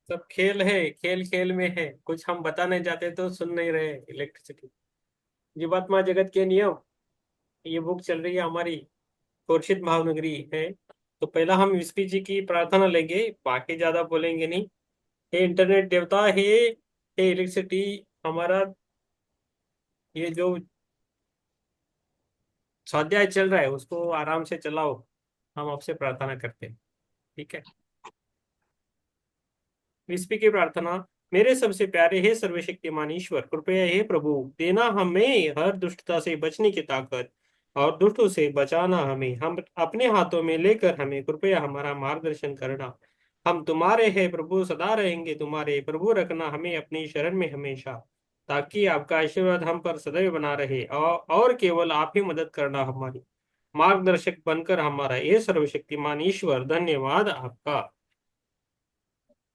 सब खेल है, खेल खेल में है। कुछ हम बताने जाते तो सुन नहीं रहे। इलेक्ट्रिसिटी, जीवात्मा जगत के नियम, ये बुक चल रही है हमारी, खुर्शीद भावनगरी है। तो पहला हम विस्पी जी की प्रार्थना लेंगे, बाकी ज्यादा बोलेंगे नहीं। हे इंटरनेट देवता, हे इलेक्ट्रिसिटी, हमारा ये जो स्वाध्याय चल रहा है उसको आराम से चलाओ। हम आपसे प्रार्थना करते हैं, ठीक है। विस्पी की प्रार्थना। मेरे सबसे प्यारे हे सर्वशक्तिमान ईश्वर, कृपया हे प्रभु, देना हमें हर दुष्टता से बचने की ताकत, और दुष्टों से बचाना हमें, हम अपने हाथों में लेकर हमें कृपया हमारा मार्गदर्शन करना। हम तुम्हारे हैं प्रभु, सदा रहेंगे तुम्हारे प्रभु, रखना हमें अपनी शरण में हमेशा, ताकि आपका आशीर्वाद हम पर सदैव बना रहे, और केवल आप ही मदद करना हमारी, मार्गदर्शक बनकर हमारा, ये सर्वशक्तिमान ईश्वर, धन्यवाद आपका।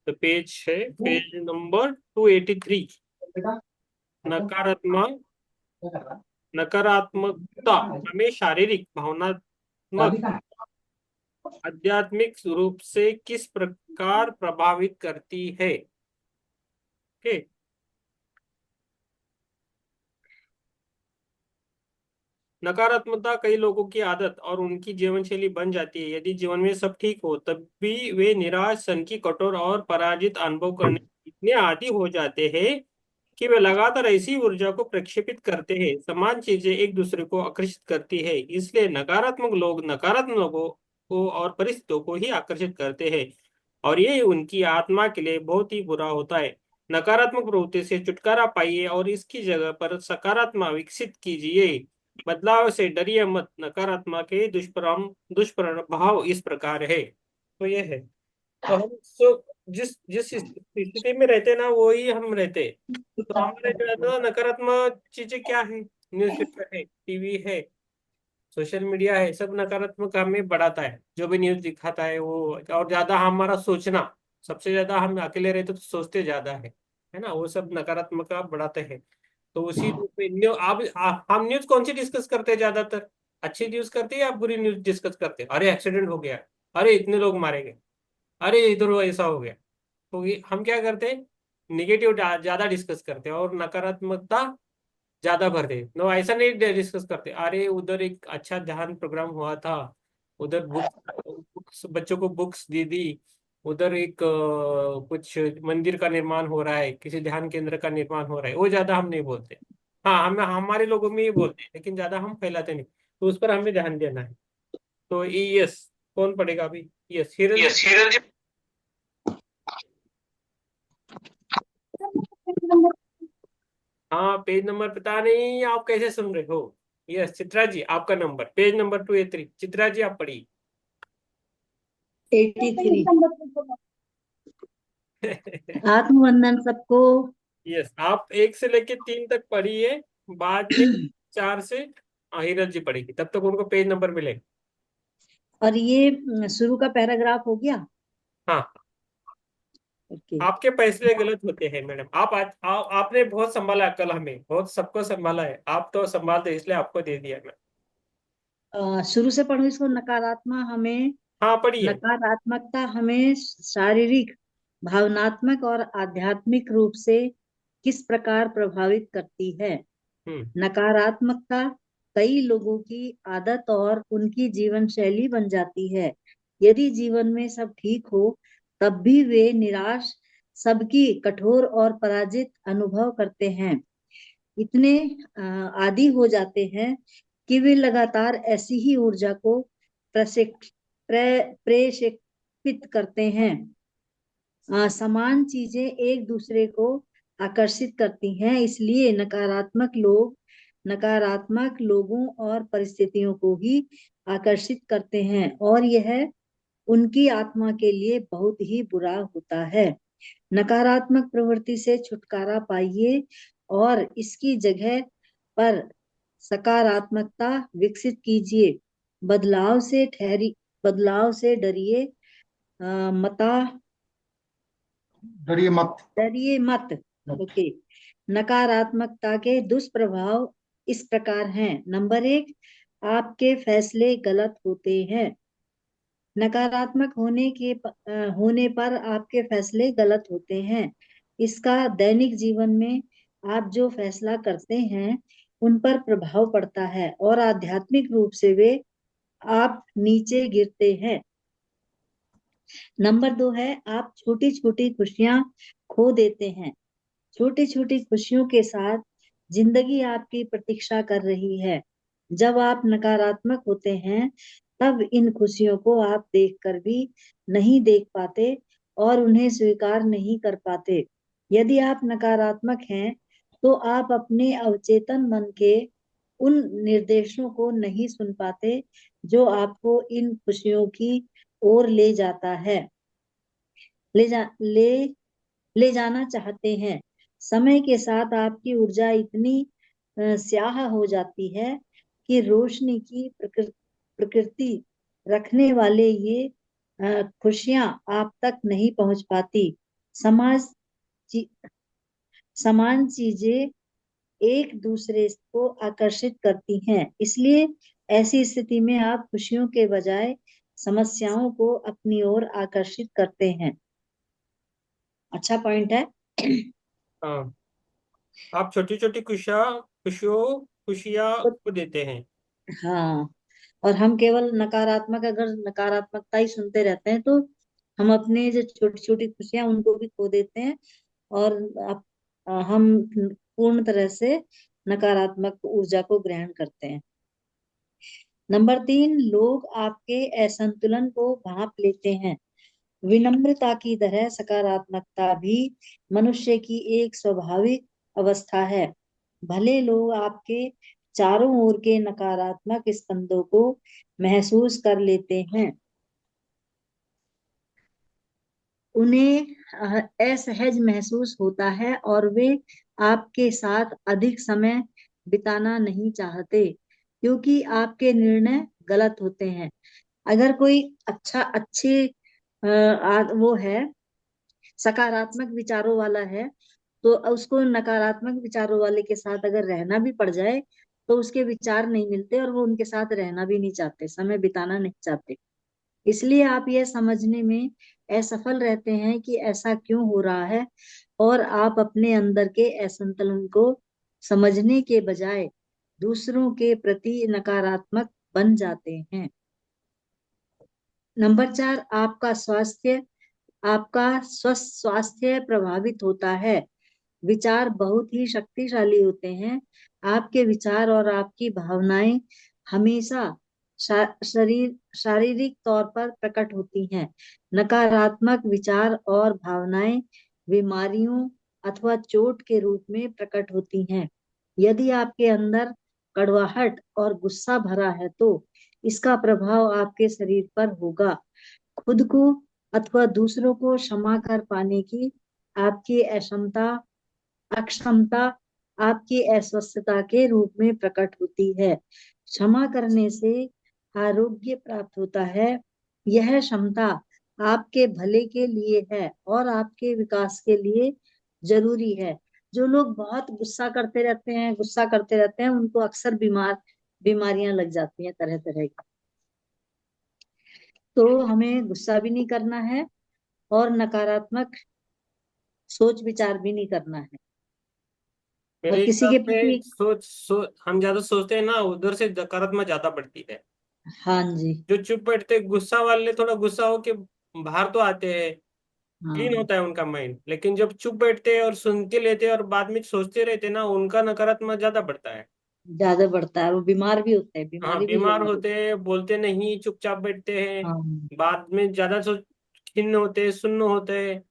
तो पेज है, पेज नंबर 283। नकारात्मक नकारात्मकता हमें शारीरिक, भावनात्मक, आध्यात्मिक रूप से किस प्रकार प्रभावित करती है? ओके। नकारात्मकता कई लोगों की आदत और उनकी जीवन शैली बन जाती है। यदि जीवन में सब ठीक हो तब भी वे निराश, सनकी, कठोर और पराजित अनुभव करने इतने आदी हो जाते हैं कि वे लगातार ऐसी ऊर्जा को प्रक्षेपित करते हैं। समान चीजें एक दूसरे को आकर्षित करती है, इसलिए नकारात्मक लोग नकारात्मक लोगों को और परिस्थितियों को ही आकर्षित करते हैं, और ये उनकी आत्मा के लिए बहुत ही बुरा होता है। नकारात्मक प्रवृत्ति से छुटकारा पाइए और इसकी जगह पर सकारात्मक विकसित कीजिए। बदलाव से डरिए मत, नकारात्मक के दुष्प्रभाव इस प्रकार है। तो ये है। तो हम जिस जिस स्थिति में रहते हैं ना, वो ही हम रहते हैं। तो हमारे जो है ना, नकारात्मक चीजें क्या है? न्यूज़पेपर है, टीवी है, सोशल मीडिया है, सब नकारात्मक हमें बढ़ाता है। जो भी न्यूज दिखाता है वो, और ज्यादा हमारा सोचना, सबसे ज्यादा हम अकेले रहते तो सोचते ज्यादा है ना, वो सब नकारात्मक का बढ़ाते हैं। तो उसी रूप में हम न्यूज कौन सी डिस्कस करते हैं ज्यादातर? अच्छी न्यूज करते हैं या बुरी न्यूज डिस्कस करते हैं? अरे एक्सीडेंट हो गया, अरे इतने लोग मारे गए, अरे इधर ऐसा हो गया। तो ये हम क्या करते हैं? निगेटिव ज्यादा डिस्कस करते हैं और नकारात्मकता ज्यादा भरते हैं। नो, ऐसा नहीं डिस्कस करते, अरे उधर एक अच्छा ध्यान प्रोग्राम हुआ था, उधर बुक्स बच्चों को बुक्स दे दी, उधर एक कुछ मंदिर का निर्माण हो रहा है, किसी ध्यान केंद्र का निर्माण हो रहा है, वो ज्यादा हम नहीं बोलते। हाँ, हम हमारे लोगों में ही बोलते हैं, लेकिन ज्यादा हम फैलाते नहीं। तो उस पर हमें ध्यान देना है। तो यस, कौन पढ़ेगा अभी? यस, हिरल जी। यस हिरल जी। हाँ, पेज नंबर पता नहीं आप कैसे सुन रहे हो। यस, चित्रा जी, आपका number, page number 283। Chitra ji आप पढ़िए। 83। आत्मवंदन सबको। यस, आप 1 से लेके 3 तक पढ़िए, बाद में 4 से हिरल जी पढ़ेगी, तब तक उनको पेज नंबर मिलेगा। और ये शुरू का पैराग्राफ हो गया। हाँ, ओके। आपके फैसले गलत होते हैं मैडम। आपने बहुत संभाला, कल हमें बहुत सबको संभाला है, आप तो संभालते इसलिए आपको दे दिया मैं। शुरू से पढ़ो इसको। हाँ, पढ़िए। नकारात्मकता हमें शारीरिक, भावनात्मक और आध्यात्मिक रूप से किस प्रकार प्रभावित करती है। हम्म। नकारात्मकता कई लोगों की आदत और उनकी जीवन शैली बन जाती है। यदि जीवन में सब ठीक हो तब भी वे निराश, सबकी कठोर और पराजित अनुभव करते हैं। इतने आदी हो जाते हैं कि वे लगातार ऐसी ही ऊर्जा को प्रेषित करते हैं। समान चीजें एक दूसरे को आकर्षित करती हैं, इसलिए नकारात्मक लोगों और परिस्थितियों को ही आकर्षित करते हैं, और यह उनकी आत्मा के लिए बहुत ही बुरा होता है। नकारात्मक प्रवृत्ति से छुटकारा पाइए और इसकी जगह पर सकारात्मकता विकसित कीजिए। बदलाव से ठहरी बदलाव से डरिए मता डरिए मत। डरिए मत। ओके। नकारात्मकता के दुष्प्रभाव इस प्रकार हैं। नंबर 1, आपके फैसले गलत होते हैं। नकारात्मक होने पर आपके फैसले गलत होते हैं। इसका दैनिक जीवन में आप जो फैसला करते हैं उन पर प्रभाव पड़ता है और आध्यात्मिक रूप से वे आप नीचे गिरते हैं। नंबर 2 है, आप छोटी छोटी खुशियां खो देते हैं। छोटी छोटी खुशियों के साथ जिंदगी आपकी प्रतीक्षा कर रही है। जब आप नकारात्मक होते हैं तब इन खुशियों को आप देखकर भी नहीं देख पाते और उन्हें स्वीकार नहीं कर पाते। यदि आप नकारात्मक हैं तो आप अपने अवचेतन मन के उन निर्देशों को नहीं सुन पाते जो आपको इन खुशियों की ओर ले जाता है, ले जा ले ले जाना चाहते हैं। समय के साथ आपकी ऊर्जा इतनी स्याह हो जाती है कि रोशनी की प्रकृति रखने वाले ये खुशियां आप तक नहीं पहुंच पाती। समाज ची, समान चीजें एक दूसरे को आकर्षित करती हैं, इसलिए ऐसी स्थिति में आप खुशियों के बजाय समस्याओं को अपनी ओर आकर्षित करते हैं। अच्छा पॉइंट है। हाँ, आप छोटी छोटी खुशियाँ को देते हैं। हाँ, और हम केवल नकारात्मक, अगर नकारात्मकता ही सुनते रहते हैं तो हम अपने जो छोटी छोटी खुशियां उनको भी खो देते हैं और हम पूर्ण तरह से नकारात्मक ऊर्जा को ग्रहण करते हैं। नंबर 3, लोग आपके असंतुलन को भांप लेते हैं। विनम्रता की तरह सकारात्मकता भी मनुष्य की एक स्वाभाविक अवस्था है। भले लोग आपके चारों ओर के नकारात्मक स्पंदों को महसूस कर लेते हैं, उन्हें असहज महसूस होता है और वे आपके साथ अधिक समय बिताना नहीं चाहते क्योंकि आपके निर्णय गलत होते हैं। अगर कोई अच्छे वो है, सकारात्मक विचारों वाला है, तो उसको नकारात्मक विचारों वाले के साथ अगर रहना भी पड़ जाए तो उसके विचार नहीं मिलते और वो उनके साथ रहना भी नहीं चाहते, समय बिताना नहीं चाहते। इसलिए आप यह समझने में असफल रहते हैं कि ऐसा क्यों हो रहा है और आप अपने अंदर के असंतुलन को समझने के बजाय दूसरों के प्रति नकारात्मक बन जाते हैं। नंबर 4, आपका स्वस्थ स्वास्थ्य प्रभावित होता है। विचार बहुत ही शक्तिशाली होते हैं। आपके विचार और आपकी भावनाएं हमेशा शारीरिक तौर पर प्रकट होती हैं। नकारात्मक विचार और भावनाएं बीमारियों अथवा चोट के रूप में प्रकट होती हैं। यदि आपके अंदर कड़वाहट और गुस्सा भरा है तो इसका प्रभाव आपके शरीर पर होगा। खुद को अथवा दूसरों को क्षमा कर पाने की आपकी अक्षमता आपकी अस्वस्थता के रूप में प्रकट होती है। क्षमा करने से आरोग्य प्राप्त होता है। यह क्षमता आपके भले के लिए है और आपके विकास के लिए जरूरी है। जो लोग बहुत गुस्सा करते रहते हैं उनको अक्सर बीमारियां लग जाती हैं तरह तरह की। तो हमें गुस्सा भी नहीं करना है और नकारात्मक सोच विचार भी नहीं करना है और मेरे किसी के हिसाब में प्रति। हम ज्यादा सोचते हैं ना, उधर से नकारात्मक ज्यादा बढ़ती है। हाँ जी। जो चुप बैठते, गुस्सा वाले थोड़ा गुस्सा होके बाहर तो आते हैं, क्लीन हाँ, होता है उनका माइंड, लेकिन जब चुप बैठते हैं और सुन के लेते हैं और बाद में सोचते रहते हैं ना, उनका नकारात्मक ज्यादा बढ़ता है। ज्यादा बढ़ता है, वो बीमार भी होते हैं, हाँ, बीमारी भी बीमार ज्यादा होती होते हैं, बोलते नहीं, चुपचाप बैठते हैं, है। हाँ, बाद में ज्यादा खिन्न होते हैं, सुन्न होते हैं,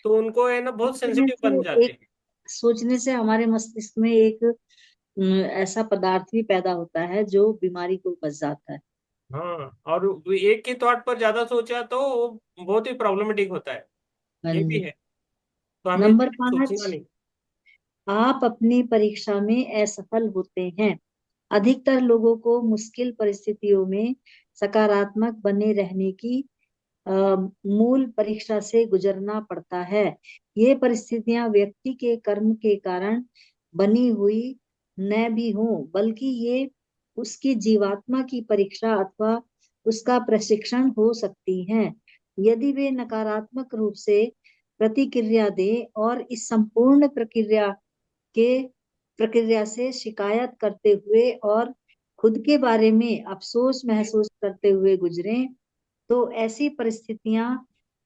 तो उनको है ना बहुत सोचने सेंसिटिव बन से जाते एक हैं। सोचने से हमारे मस्तिष्क में एक ऐसा पदार्थ भी पैदा होता है जो बीमारी को उपज जाता है। हाँ, और वो एक ही थॉट पर ज्यादा सोचा तो वो बहुत ही प्रॉब्लमेटिक होता है। हाँ ये भी जी। है, तो हमें नंबर सोचना 5, नहीं। आप अपनी परीक्षा में असफल होते हैं। अधिकतर लोगों को मुश्किल परिस्थितियों में सकारात्मक बने रहने की मूल परीक्षा से गुजरना पड़ता है। ये परिस्थितियां व्यक्ति के कर्म के कारण बनी हुई न भी हो, बल्कि ये उसकी जीवात्मा की परीक्षा अथवा उसका प्रशिक्षण हो सकती हैं। यदि वे नकारात्मक रूप से प्रतिक्रिया दे और इस संपूर्ण के प्रक्रिया से शिकायत करते हुए और खुद के बारे में अफसोस महसूस करते हुए गुजरें, तो ऐसी परिस्थितियां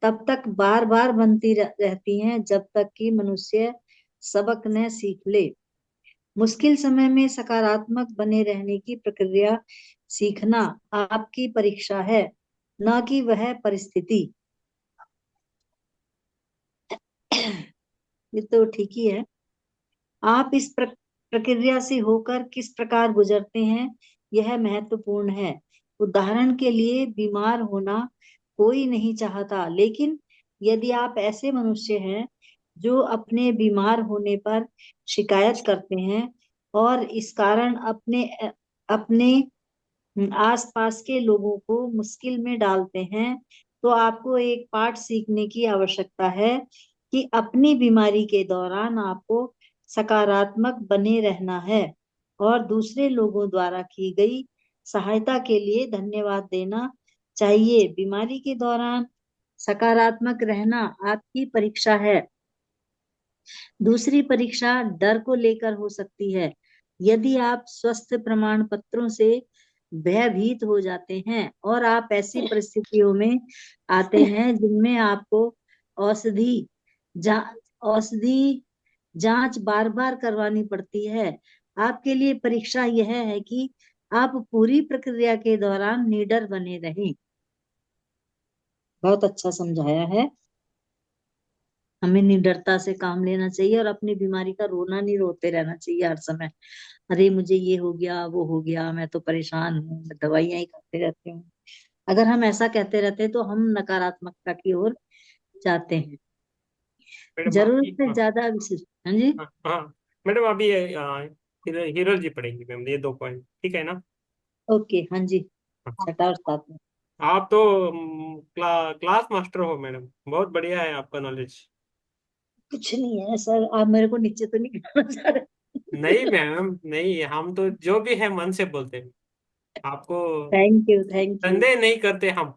तब तक बार बार बनती रहती हैं जब तक कि मनुष्य सबक न सीख ले। मुश्किल समय में सकारात्मक बने रहने की प्रक्रिया सीखना आपकी परीक्षा है, न कि वह परिस्थिति। ये तो ठीक ही है। आप इस प्रक्रिया से होकर किस प्रकार गुजरते हैं, यह महत्वपूर्ण है। उदाहरण के लिए, बीमार होना कोई नहीं चाहता, लेकिन यदि आप ऐसे मनुष्य हैं जो अपने बीमार होने पर शिकायत करते हैं और इस कारण अपने आसपास के लोगों को मुश्किल में डालते हैं, तो आपको एक पाठ सीखने की आवश्यकता है कि अपनी बीमारी के दौरान आपको सकारात्मक बने रहना है और दूसरे लोगों द्वारा की गई सहायता के लिए धन्यवाद देना चाहिए। बीमारी के दौरान सकारात्मक रहना आपकी परीक्षा है। दूसरी परीक्षा डर को लेकर हो सकती है। यदि आप स्वस्थ प्रमाण पत्रों से भयभीत हो जाते हैं और आप ऐसी परिस्थितियों में आते हैं जिनमें आपको औषधि जा, औषधि जांच बार बार करवानी पड़ती है, आपके लिए परीक्षा यह है कि आप पूरी प्रक्रिया के दौरान निडर बने रहें। बहुत अच्छा समझाया है। हमें निडरता से काम लेना चाहिए और अपनी बीमारी का रोना नहीं रोते रहना चाहिए हर समय। अरे मुझे ये हो गया, वो हो गया, मैं तो परेशान हूँ, मैं दवाइयां ही खाते रहती हूँ। अगर हम ऐसा कहते रहते हैं तो हम नकारात्मकता की ओर जाते हैं। मैडम जरूरत अभी, से हाँ ज्यादा विशेष। हाँ जी। हाँ हाँ, मैडम अभी हीरो जी पढ़ेंगी मैम, ये 2 पॉइंट ठीक है ना? ओके, हाँ जी। हाँ। छठा और सातवां। आप तो क्लास मास्टर हो मैडम, बहुत बढ़िया है आपका नॉलेज। कुछ नहीं है सर, आप मेरे को नीचे तो नहीं गिराना चाह रहे। नहीं मैम, नहीं, हम तो जो भी है मन से बोलते हैं आपको। Thank you, thank you. संदेह नहीं करते हम,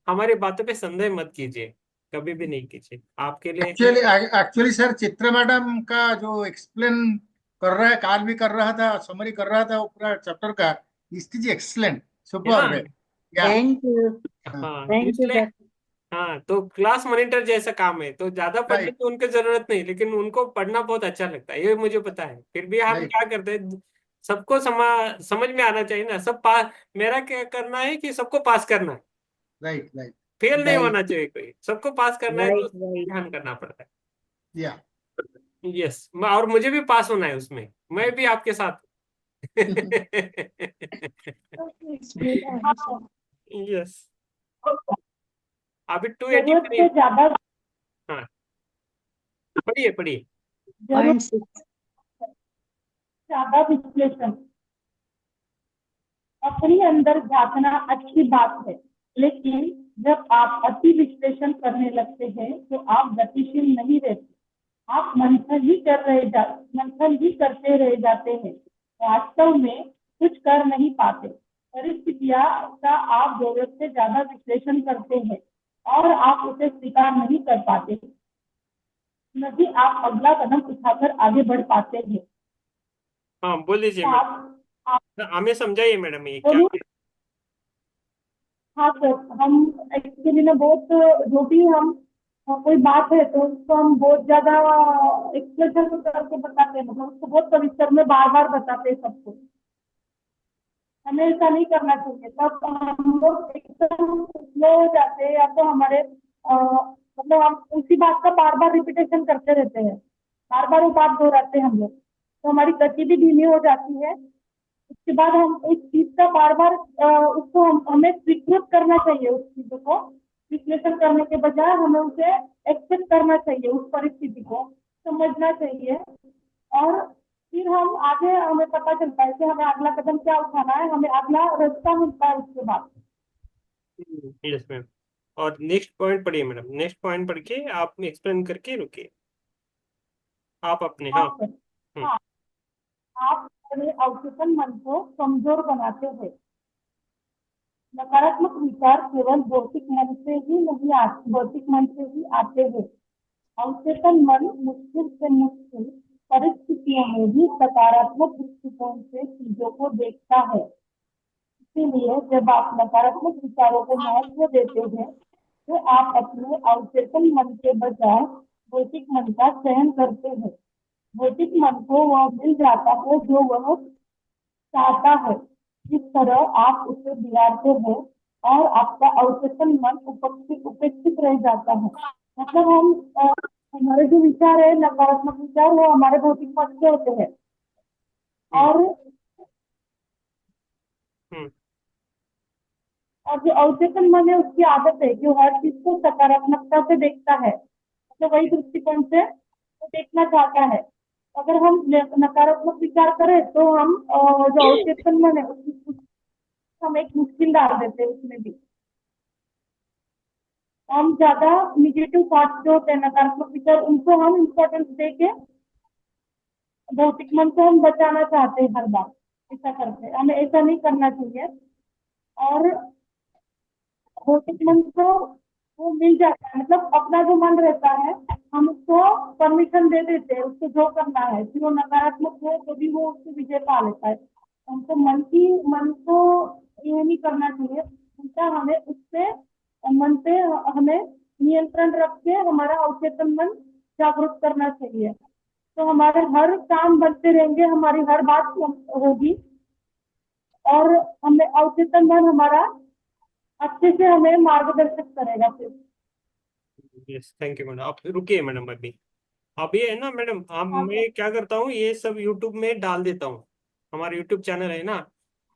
हमारी बातों पे संदेह मत कीजिए, कभी भी नहीं कीजिए, आपके लिए है। Actually actually sir, Chitra madam का जो एक्सप्लेन कर रहा है, काल भी कर रहा था, समरी कर रहा था वो पूरा चैप्टर का। इज एक्सलेंट, है ना? सुपर है। या थैंक यू। हाँ थैंक यू इसलिए, डॉक्टर। हाँ तो क्लास मॉनिटर जैसा काम है, तो ज्यादा पढ़ने राइट, की उनकी जरूरत नहीं, लेकिन उनको पढ़ना बहुत अच्छा लगता है, ये मुझे पता है। फिर भी हम राइट, क्या करते हैं, सबको समझ में आना चाहिए ना, सब पास। मेरा क्या करना है कि सबको पास करना है, राइट, राइट, फेल नहीं राइट, होना चाहिए कोई, सबको पास करना है, तो राइट, राइट। ध्यान करना पड़ता है। या यस, और मुझे भी पास होना है उसमें, मैं भी आपके साथ। यस, अभी 283। जरूरत से ज्यादा हाँ, पढ़िए पढ़िए। जरूरत पॉइंट 6। से ज्यादा विश्लेषण अपने अंदर झांकना अच्छी बात है, लेकिन जब आप अति विश्लेषण करने लगते हैं तो आप गतिशील नहीं रहते। आप मंथन ही करते रह जाते हैं, वास्तव में कुछ कर नहीं पाते। परिस्थितियां का आप जरूरत से ज्यादा विश्लेषण करते हैं और आप उसे स्वीकार नहीं कर पाते, न कि आप अगला कदम उठाकर आगे बढ़ पाते हैं। हाँ बोल दीजिए आप, मैडम, आप हमें समझाइए मैडम ये क्या बोलूं? है। हाँ सर, हम एक्चुअली ना बहुत, जो भी हम कोई बात है तो उसको हम बहुत ज्यादा एक्सप्लेन करके बताते हैं, मतलब उसको बहुत सविस्तर में बार बार बताते हैं सबको। हमें ऐसा नहीं करना चाहिए, तब हम लोग एकदम स्लो हो जाते हैं, या तो हमारे मतलब हम उसी बात का बार बार रिपीटेशन करते रहते हैं, बार बार वो बात दोहराते हैं हम लोग, तो हमारी गति भी धीमी हो जाती है। उसके बाद हम उस चीज का बार बार उसको हमें स्वीकृत करना चाहिए, उस चीज को विश्लेषण करने के बजाय हमें उसे एक्सेप्ट करना चाहिए, उस परिस्थिति को समझना चाहिए। और फिर हम आगे, हमें पता चलता है कि हमें अगला कदम क्या उठाना है, हमें अगला रास्ता मिलता है उसके बाद। Yes ma'am. और नेक्स्ट पॉइंट पढ़िए मैडम, नेक्स्ट पॉइंट पढ़ के आप एक्सप्लेन करके रुकिए, आप अपने, हाँ। हाँ सर। हम्म। हाँ, आप अपने अवचेतन मन को कमजोर बनाते हैं। नकारात्मक विचार केवल भौतिक मन से ही आते हैं। अवचेतन मन मुश्किल से मुश्किल परिस्थितियों में भी सकारात्मक दृष्टिकोण से चीजों को देखता है। इसीलिए जब आप नकारात्मक विचारों को महत्व देते हैं, तो आप अपने अवचेतन मन के बजाय भौतिक मन का चयन करते हैं। भौतिक मन को वह मिल जाता है जो वह चाहता है। इस तरह आप उसे बिगाड़ते हैं और आपका अवचेतन मन उपेक्षित रह जाता है। मतलब हमारे जो विचार है, नकारात्मक विचार, वो हमारे भौतिक मन से होते हैं। और हम्म और जो अवचेतन मन है, उसकी आदत है कि वो हर चीज को सकारात्मकता से देखता है, तो वही दृष्टिकोण से वो देखना चाहता है। अगर हम नकारात्मक विचार करें तो हम जो अवचेतन मन है हम एक मुश्किल डाल देते हैं उसमें भी। हम ज्यादा निगेटिव थॉट्स जो होते हैं, नकारात्मक विचार, उनको हम इम्पोर्टेंस दे के भौतिक मन को हम बचाना चाहते हैं हर बार। ऐसा करते हैं, हमें ऐसा नहीं करना चाहिए। और भौतिक मन को वो मिल जाता है, मतलब अपना जो मन रहता है, हम उसको परमिशन दे देते हैं उसको जो करना है, फिर वो नकारात्मक हो तो भी वो उसकी विजय पा लेता है। हमको मन को ये नहीं करना चाहिए, उल्टा हमें उससे मन पे हमें नियंत्रण रख के हमारा अवचेतन मन जागरूक करना चाहिए। तो हमारे हर काम बनते रहेंगे, हमारी हर बात होगी, और हमें अवचेतन मन हमारा अच्छे से हमें मार्गदर्शक करेगा फिर। Yes, thank you madam. आप रुकिए मैडम, अभी है ना मैडम, अब हाँ सर। मैं क्या करता हूँ, ये सब यूट्यूब में डाल देता हूँ। हमारा यूट्यूब चैनल है ना,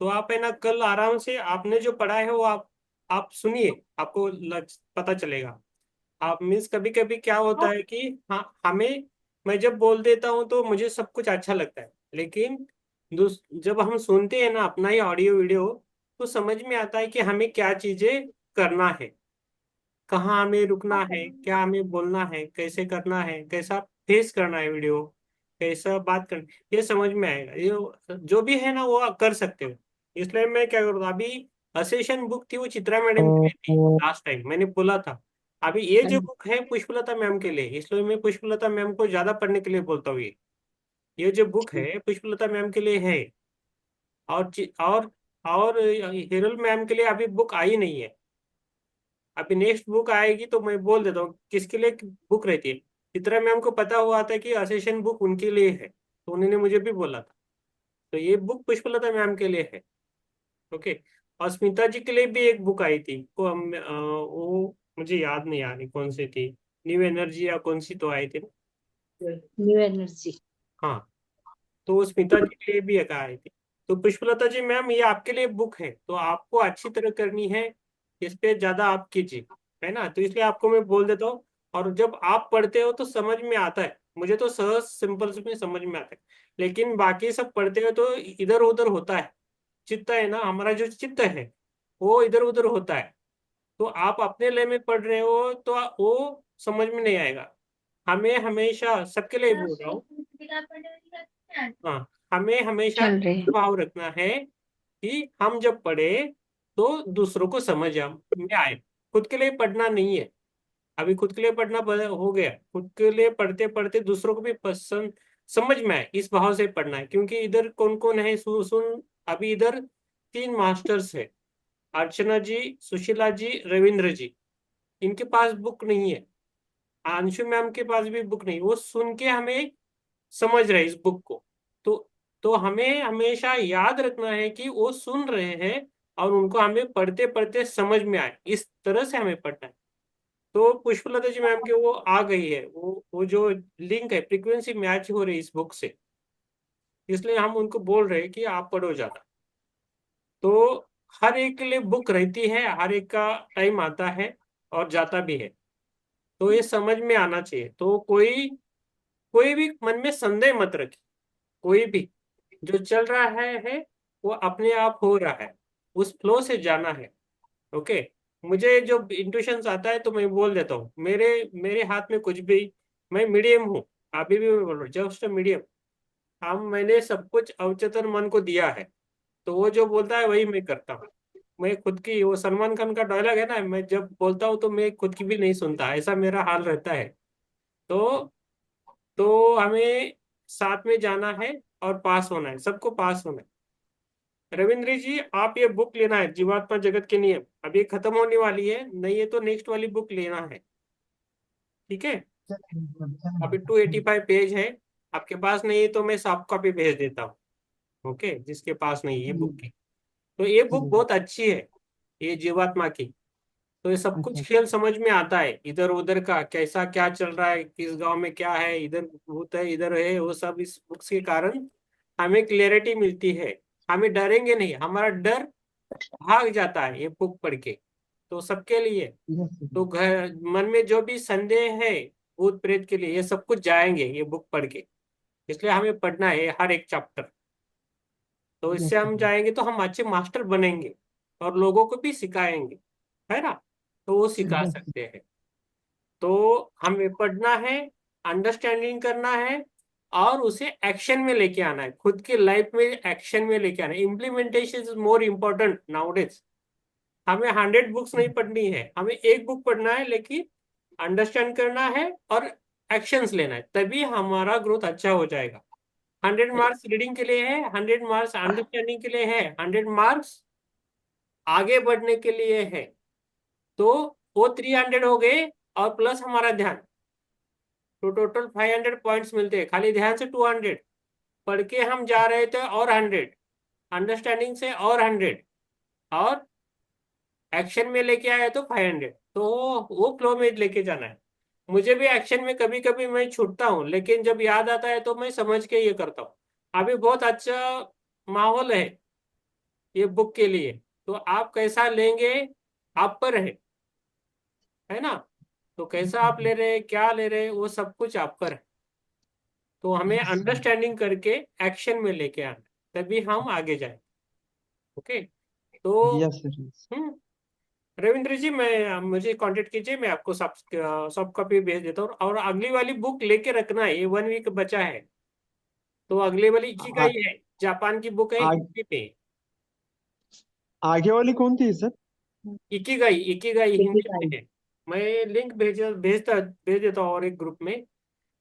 तो आप है ना कल आराम से आपने जो पढ़ा है वो आप सुनिए, आपको पता चलेगा। आप मीन्स कभी कभी क्या होता हाँ है कि हाँ, हमें, मैं जब बोल देता हूँ तो मुझे सब कुछ अच्छा लगता है, लेकिन जब हम सुनते हैं ना अपना ही ऑडियो वीडियो, तो समझ में आता है कि हमें क्या चीजें करना है, कहाँ हमें रुकना हाँ है, सर। क्या हमें बोलना है, कैसे करना है, कैसा फेस करना है वीडियो, कैसा बात करना, ये समझ में आएगा। ये जो भी है ना वो आप कर सकते हो। इसलिए मैं क्या करूँगा, अभी असेशन बुक थी वो चित्रा मैडम के लिए थी, लास्ट टाइम मैंने बोला था। अभी ये जो बुक है पुष्पलता मैम के लिए, इसलिए मैं पुष्पलता मैम को ज्यादा पढ़ने के लिए बोलता हूँ। ये जो बुक है पुष्पलता मैम के लिए है। और हिरल मैम के लिए अभी बुक आई नहीं है। अभी नेक्स्ट बुक आएगी तो मैं बोल देता हूँ किसके लिए बुक रहती है। चित्रा मैम को पता हुआ था कि असेशन बुक उनके लिए है, तो उन्होंने मुझे भी बोला था। तो ये बुक पुष्पलता मैम के लिए है। ओके। और स्मिता जी के लिए भी एक बुक आई थी, वो मुझे याद नहीं आ रही कौन सी थी, न्यू एनर्जी या कौन सी तो आई थी ना। New energy. हाँ, तो वो स्मिता जी के लिए भी एक आई थी। तो पुष्पलता जी मैम, ये आपके लिए बुक है, तो आपको अच्छी तरह करनी है, इस पे ज्यादा आप कीजिए, है ना। तो इसलिए आपको मैं बोल देता हूँ। और जब आप पढ़ते हो तो समझ में आता है, मुझे तो सहज सिंपल से समझ में आता है, लेकिन बाकी सब पढ़ते हो तो इधर उधर होता है। चित्त है ना, हमारा जो चित्त है वो इधर उधर होता है। तो आप अपने लिए में पढ़ रहे हो तो वो समझ में नहीं आएगा। हमें हमेशा, सबके लिए बोल रहा हूँ, हाँ, हमें हमेशा चल रहे हैं। भाव रखना है कि हम जब पढ़े तो दूसरों को समझ में आए, खुद के लिए पढ़ना नहीं है। अभी खुद के लिए पढ़ना हो गया, खुद के लिए पढ़ते पढ़ते दूसरों को भी पसंद समझ में आए, इस भाव से पढ़ना है। क्योंकि इधर कौन कौन है, सुन, अभी इधर 3 मास्टर्स है, अर्चना जी, सुशीला जी, रविंद्र जी। इनके पास बुक नहीं है, अंशु मैम के पास भी बुक नहीं, वो सुन के हमें समझ रहे इस बुक को। तो हमें हमेशा याद रखना है कि वो सुन रहे हैं और उनको हमें पढ़ते पढ़ते समझ में आए, इस तरह से हमें पढ़ना है। तो पुष्पलता जी मैम के वो आ गई है, वो जो लिंक है, फ्रीक्वेंसी मैच हो रही है इस बुक से, इसलिए हम उनको बोल रहे हैं कि आप पढ़ो ज्यादा। तो हर एक के लिए बुक रहती है, हर एक का टाइम आता है और जाता भी है, तो ये समझ में आना चाहिए। तो कोई कोई भी मन में संदेह मत रखिए, कोई भी जो चल रहा है वो अपने आप हो रहा है, उस फ्लो से जाना है। ओके। मुझे जो इंट्यूशंस आता है तो मैं बोल देता हूँ, मेरे मेरे हाथ में कुछ भी, मैं मीडियम हूँ, अभी भी मैं बोल रहा हूँ जस्ट मीडियम। हम मैंने सब कुछ अवचेतन मन को दिया है, तो वो जो बोलता है वही मैं करता हूँ। मैं खुद की, वो सलमान खान का डायलॉग है ना, मैं जब बोलता हूँ तो मैं खुद की भी नहीं सुनता, ऐसा मेरा हाल रहता है। तो हमें साथ में जाना है और पास होना है, सबको पास होना है। रविंद्र जी, आप ये बुक लेना है, जीवात्मा जगत के नियम। अब ये खत्म होने वाली है, नहीं है तो नेक्स्ट वाली बुक लेना है। ठीक है। अभी 285 पेज है। आपके पास नहीं है तो मैं सॉफ्ट कॉपी भेज देता हूँ। ओके, जिसके पास नहीं है बुक की। तो ये बुक बहुत अच्छी है, ये जीवात्मा की। तो ये सब कुछ खेल समझ में आता है, इधर उधर का कैसा क्या चल रहा है, किस गांव में क्या है, इधर भूत है इधर है, वो सब इस बुक्स के कारण हमें क्लियरिटी मिलती है। हमें डरेंगे नहीं, हमारा डर भाग जाता है ये बुक पढ़ के। तो सबके लिए, तो घर मन में जो भी संदेह है भूत प्रेत के लिए, ये सब कुछ जाएंगे ये बुक पढ़ के। इसलिए हमें पढ़ना है हर एक चैप्टर। तो इससे हम जाएंगे तो हम अच्छे मास्टर बनेंगे और लोगों को भी सिखाएंगे, है ना। तो वो सिखा सकते हैं। तो हमें पढ़ना है, अंडरस्टैंडिंग करना है, और उसे एक्शन में लेके आना है, खुद की लाइफ में एक्शन में लेके आना है। Implementation is more important nowadays. हमें 100 बुक्स नहीं पढ़नी है, हमें एक बुक पढ़ना है, लेकिन अंडरस्टैंड करना है और एक्शंस लेना है, तभी हमारा ग्रोथ अच्छा हो जाएगा। 100 मार्क्स रीडिंग के लिए है, 100 मार्क्स अंडरस्टैंडिंग के लिए है, 100 मार्क्स आगे बढ़ने के लिए है। तो वो 300 हो गए, और प्लस हमारा ध्यान, तो टोटल 500 पॉइंट्स मिलते हैं। खाली ध्यान से 200, पढ़ के हम जा रहे थे और 100, अंडरस्टैंडिंग से और 100, और एक्शन में लेके आए तो 500। तो वो फ्लो में लेके जाना है। मुझे भी एक्शन में कभी कभी मैं छूटता हूँ, लेकिन जब याद आता है तो मैं समझ के ये करता हूँ। अभी बहुत अच्छा माहौल है ये बुक के लिए। तो आप कैसा लेंगे, आप पर है ना। तो कैसा आप ले रहे हैं, क्या ले रहे हैं, वो सब कुछ आप पर है। तो हमें अंडरस्टैंडिंग करके एक्शन में लेके आना है, तभी हम आगे जाए। ओके। तो यस सर। हम्म रविंद्र जी, मैं मुझे कांटेक्ट कीजिए, मैं आपको सॉफ्ट कॉपी भेज देता हूँ। और अगली वाली बुक लेके रखना है, ये 1 वीक बचा है। तो अगले वाली इकिगाई है, जापान की बुक है, हिंदी में। आगे वाली कौन थी सर? इकिगाई, इकिगाई हिंदी में इकिगाई। है। मैं लिंक भेज देता हूँ और एक ग्रुप में।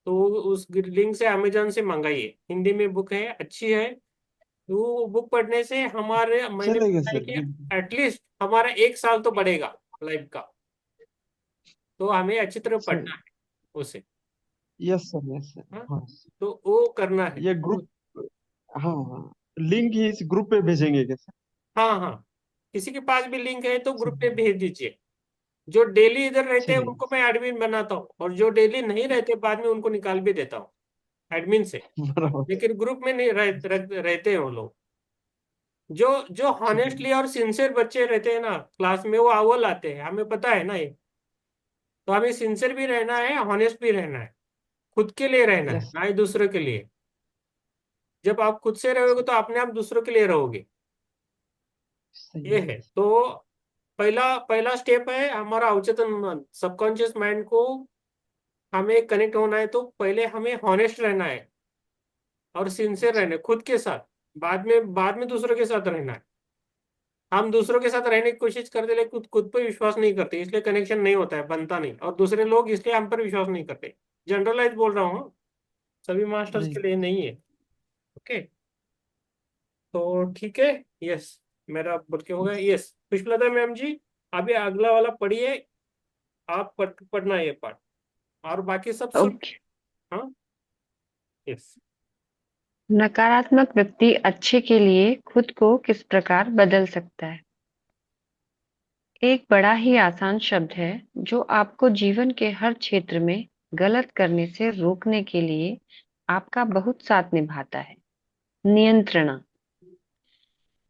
तो उस लिंक से अमेजोन से मंगाइए, हिंदी में बुक है, अच्छी है। तो बुक पढ़ने से हमारे, मैंने चलेगा बताया सर। कि एटलीस्ट हमारा 1 साल तो बढ़ेगा लाइफ का। तो हमें अच्छी तरह सर पढ़ना है उसे। Yes sir, yes sir. हाँ, हाँ, तो वो करना है। ये ग्रुप, हाँ हाँ, लिंक ही इस ग्रुप पे भेजेंगे क्या सर? हाँ हाँ, किसी के पास भी लिंक है तो ग्रुप पे चलिए। भेज दीजिए। जो डेली इधर रहते हैं चलेगा उनको मैं एडमिन बनाता हूँ, और जो डेली नहीं रहते बाद में उनको निकाल भी देता हूँ एडमिन से। बराबर। लेकिन ग्रुप में नहीं रहते हैं वो लोग। जो जो चलिए। हॉनेस्टली और सिंसियर बच्चे रहते हैं ना क्लास में, वो अव्वल आते हैं, हमें पता है ना ये। तो हमें सिंसियर भी रहना है, हॉनेस्ट भी रहना है, खुद के लिए रहना है, यस। ना ही दूसरों के लिए। जब आप खुद से रहोगे तो अपने आप दूसरों के लिए रहोगे। सही ये है। है। तो पहला पहला स्टेप है हमारा अवचेतन मन, सबकॉन्शियस माइंड को हमें कनेक्ट होना है। तो पहले हमें हॉनेस्ट रहना है और सिंसियर रहना है खुद के साथ। बाद में दूसरों के साथ रहना है। हम दूसरों के साथ रहने की कोशिश करते, लेकिन खुद खुद पर विश्वास नहीं करते, इसलिए कनेक्शन नहीं होता है, बनता नहीं। और दूसरे लोग इसलिए हम पर विश्वास नहीं करते। जनरलाइज बोल रहा हूँ, सभी मास्टर्स नहीं। के लिए नहीं है। ओके। तो ठीक है। यस, मेरा बोल के हो गया। यस, पुष्पलता मैम जी, अभी अगला वाला पढ़िए। आप पढ़ना है ये पार्ट, और बाकी सब सुन। ओके। हाँ। यस। नकारात्मक व्यक्ति अच्छे के लिए खुद को किस प्रकार बदल सकता है? एक बड़ा ही आसान शब्द है जो आपको जीवन के हर क्षेत्र में गलत करने से रोकने के लिए आपका बहुत साथ निभाता है। नियंत्रण।